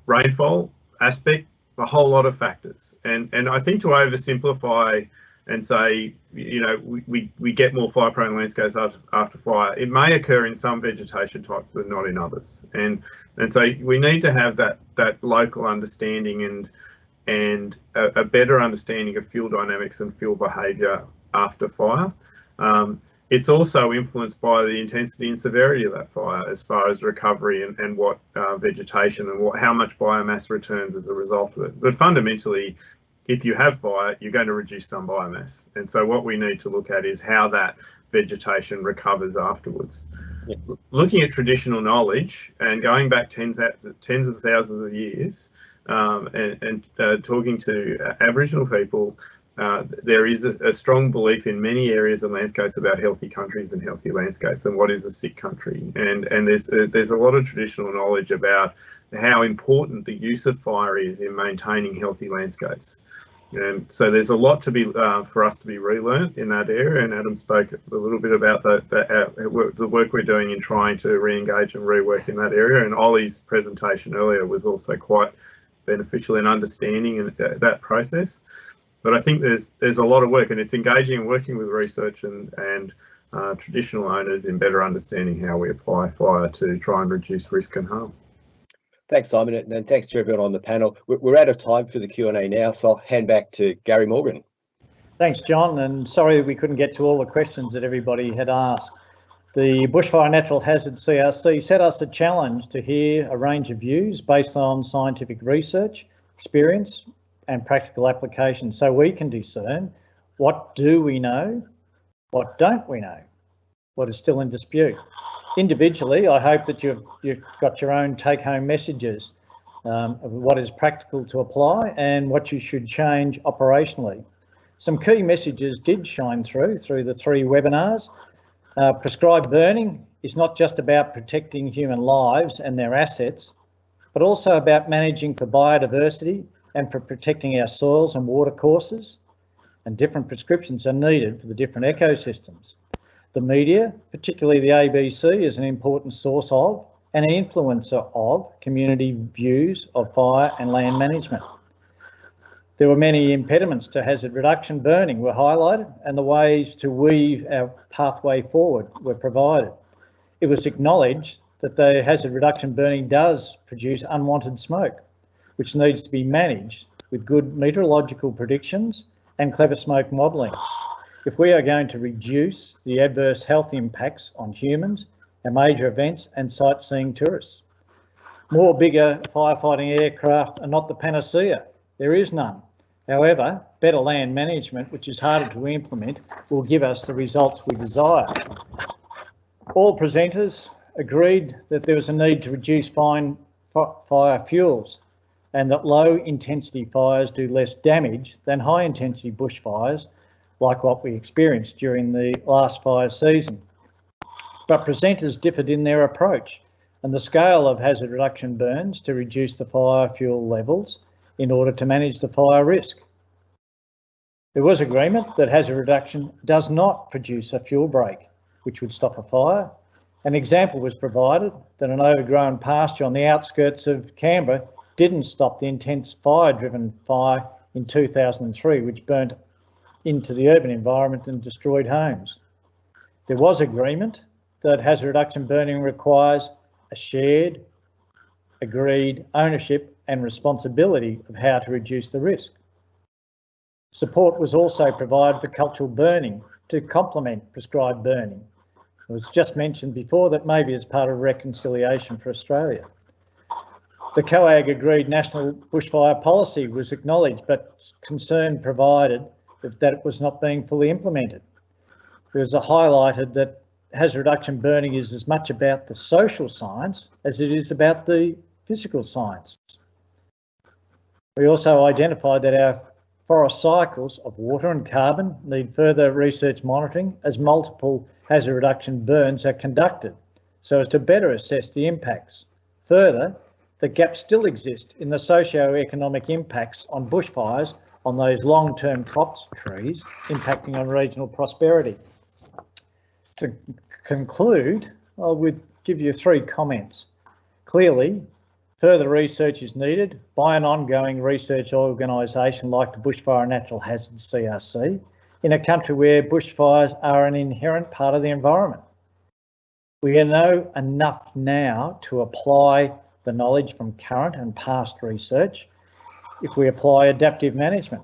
rainfall aspect, a whole lot of factors, and I think to oversimplify and say, we get more fire-prone landscapes after fire, it may occur in some vegetation types but not in others, and so we need to have that local understanding and a better understanding of fuel dynamics and fuel behaviour after fire. It's also influenced by the intensity and severity of that fire as far as recovery and what vegetation and how much biomass returns as a result of it. But fundamentally, if you have fire, you're going to reduce some biomass. And so what we need to look at is how that vegetation recovers afterwards. Yeah. Looking at traditional knowledge and going back tens of thousands of years and talking to Aboriginal people, there is a strong belief in many areas and landscapes about healthy countries and healthy landscapes and what is a sick country. And there's a lot of traditional knowledge about how important the use of fire is in maintaining healthy landscapes. And so there's a lot to be for us to be relearned in that area. And Adam spoke a little bit about the work we're doing in trying to re-engage and rework in that area. And Ollie's presentation earlier was also quite beneficial in understanding that process. But I think there's a lot of work, and it's engaging and working with research and traditional owners in better understanding how we apply fire to try and reduce risk and harm. Thanks, Simon, and thanks to everyone on the panel. We're out of time for the Q&A now, so I'll hand back to Gary Morgan. Thanks, John, and sorry we couldn't get to all the questions that everybody had asked. The Bushfire Natural Hazard CRC set us a challenge to hear a range of views based on scientific research, experience, and practical application, so we can discern what do we know, what don't we know, what is still in dispute. Individually, I hope that you've got your own take-home messages of what is practical to apply and what you should change operationally. Some key messages did shine through the 3 webinars. Prescribed burning is not just about protecting human lives and their assets, but also about managing for biodiversity and for protecting our soils and water courses, and different prescriptions are needed for the different ecosystems. The media, particularly the ABC, is an important source of and an influencer of community views of fire and land management. There were many impediments to hazard reduction burning were highlighted, and the ways to weave our pathway forward were provided. It was acknowledged that the hazard reduction burning does produce unwanted smoke, which needs to be managed with good meteorological predictions and clever smoke modelling. If we are going to reduce the adverse health impacts on humans, our major events and sightseeing tourists. More bigger firefighting aircraft are not the panacea. There is none. However, better land management, which is harder to implement, will give us the results we desire. All presenters agreed that there was a need to reduce fire fuels, and that low intensity fires do less damage than high intensity bushfires, like what we experienced during the last fire season. But presenters differed in their approach and the scale of hazard reduction burns to reduce the fire fuel levels in order to manage the fire risk. There was agreement that hazard reduction does not produce a fuel break, which would stop a fire. An example was provided that an overgrown pasture on the outskirts of Canberra didn't stop the intense fire-driven fire in 2003, which burnt into the urban environment and destroyed homes. There was agreement that hazard reduction burning requires a shared, agreed ownership and responsibility of how to reduce the risk. Support was also provided for cultural burning to complement prescribed burning. It was just mentioned before that maybe as part of reconciliation for Australia. The COAG agreed national bushfire policy was acknowledged, but concern provided that it was not being fully implemented. It was highlighted that hazard reduction burning is as much about the social science as it is about the physical science. We also identified that our forest cycles of water and carbon need further research monitoring as multiple hazard reduction burns are conducted so as to better assess the impacts. Further, the gaps still exist in the socio-economic impacts on bushfires on those long-term crops, trees, impacting on regional prosperity. To conclude, I would give you 3 comments. Clearly, further research is needed by an ongoing research organisation like the Bushfire Natural Hazards CRC in a country where bushfires are an inherent part of the environment. We know enough now to apply the knowledge from current and past research if we apply adaptive management,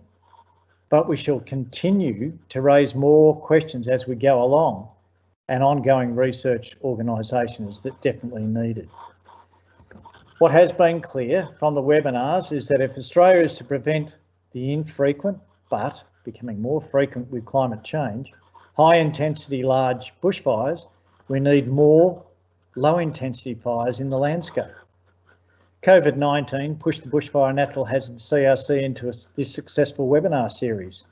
but we shall continue to raise more questions as we go along and ongoing research organisations that definitely needed. What has been clear from the webinars is that if Australia is to prevent the infrequent, but becoming more frequent with climate change, high intensity large bushfires, we need more low intensity fires in the landscape. COVID-19 pushed the Bushfire Natural Hazards CRC into this successful webinar series.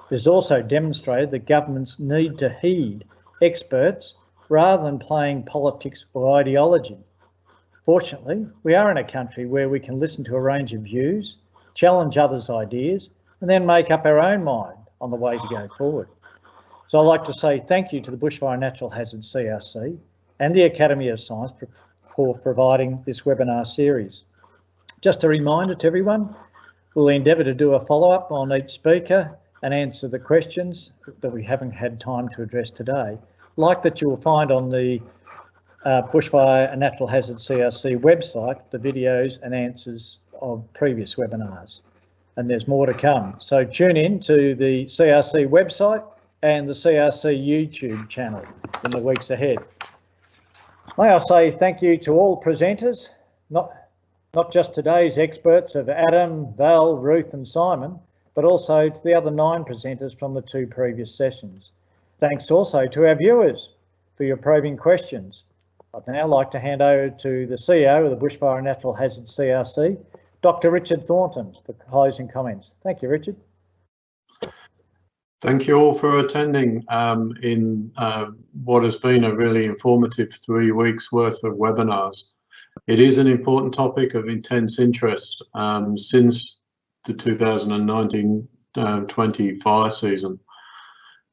It has also demonstrated that governments need to heed experts rather than playing politics or ideology. Fortunately, we are in a country where we can listen to a range of views, challenge others' ideas, and then make up our own mind on the way to go forward. So I'd like to say thank you to the Bushfire Natural Hazards CRC and the Academy of Science for providing this webinar series. Just a reminder to everyone, we'll endeavour to do a follow-up on each speaker and answer the questions that we haven't had time to address today, like that you will find on the Bushfire and Natural Hazards CRC website, the videos and answers of previous webinars. And there's more to come. So tune in to the CRC website and the CRC YouTube channel in the weeks ahead. May I say thank you to all presenters, not just today's experts of Adam, Val, Ruth and Simon, but also to the other 9 presenters from the 2 previous sessions. Thanks also to our viewers for your probing questions. I'd now like to hand over to the CEO of the Bushfire and Natural Hazards CRC, Dr. Richard Thornton, for closing comments. Thank you, Richard. Thank you all for attending in what has been a really informative 3 weeks worth of webinars. It is an important topic of intense interest since the 2019-20 fire season.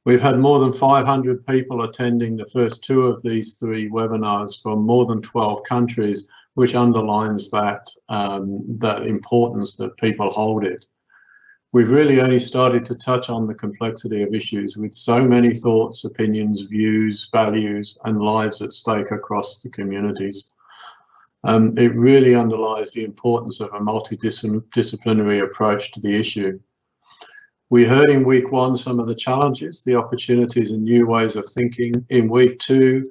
We've had more than 500 people attending the first 2 of these 3 webinars from more than 12 countries, which underlines that, that importance that people hold it. We've really only started to touch on the complexity of issues with so many thoughts, opinions, views, values, and lives at stake across the communities. It really underlies the importance of a multidisciplinary approach to the issue. We heard in week 1 some of the challenges, the opportunities and new ways of thinking. In week 2,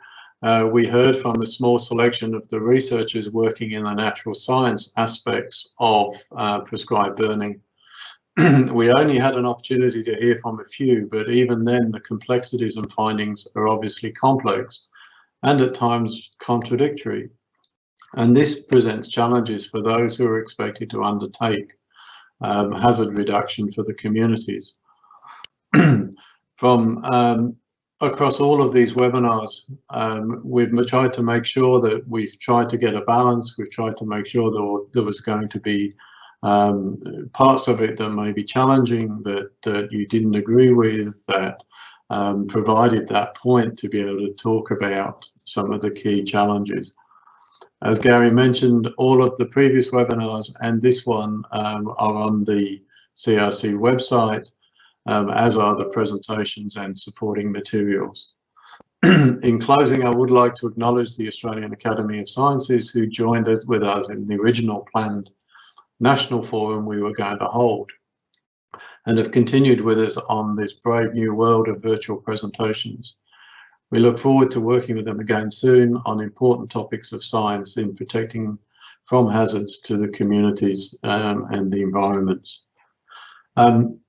we heard from a small selection of the researchers working in the natural science aspects of prescribed burning. We only had an opportunity to hear from a few, but even then the complexities and findings are obviously complex and at times contradictory. And this presents challenges for those who are expected to undertake hazard reduction for the communities. From across all of these webinars, we've tried to make sure that we've tried to get a balance. We've tried to make sure that there was going to be parts of it that may be challenging, that you didn't agree with, that provided that point to be able to talk about some of the key challenges. As Gary mentioned, all of the previous webinars and this one are on the CRC website, as are the presentations and supporting materials. In closing, I would like to acknowledge the Australian Academy of Sciences who joined us with us in the original planned national forum we were going to hold, and have continued with us on this brave new world of virtual presentations. We look forward to working with them again soon on important topics of science in protecting from hazards to the communities and the environments.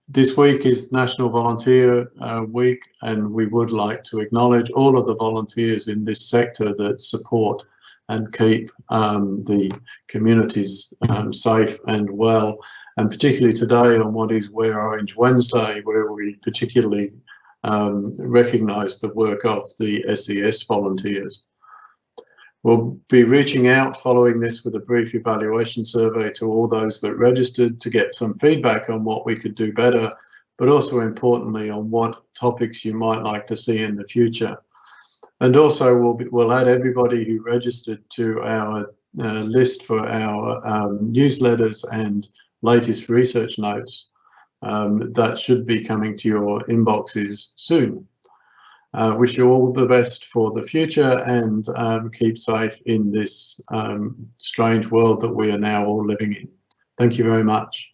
This week is National Volunteer Week, and we would like to acknowledge all of the volunteers in this sector that support and keep the communities safe and well, and particularly today on what is Wear Orange Wednesday, where we particularly recognise the work of the SES volunteers. We'll be reaching out following this with a brief evaluation survey to all those that registered to get some feedback on what we could do better, but also importantly on what topics you might like to see in the future. And also we'll add everybody who registered to our list for our newsletters and latest research notes that should be coming to your inboxes soon. Wish you all the best for the future, and keep safe in this strange world that we are now all living in. Thank you very much.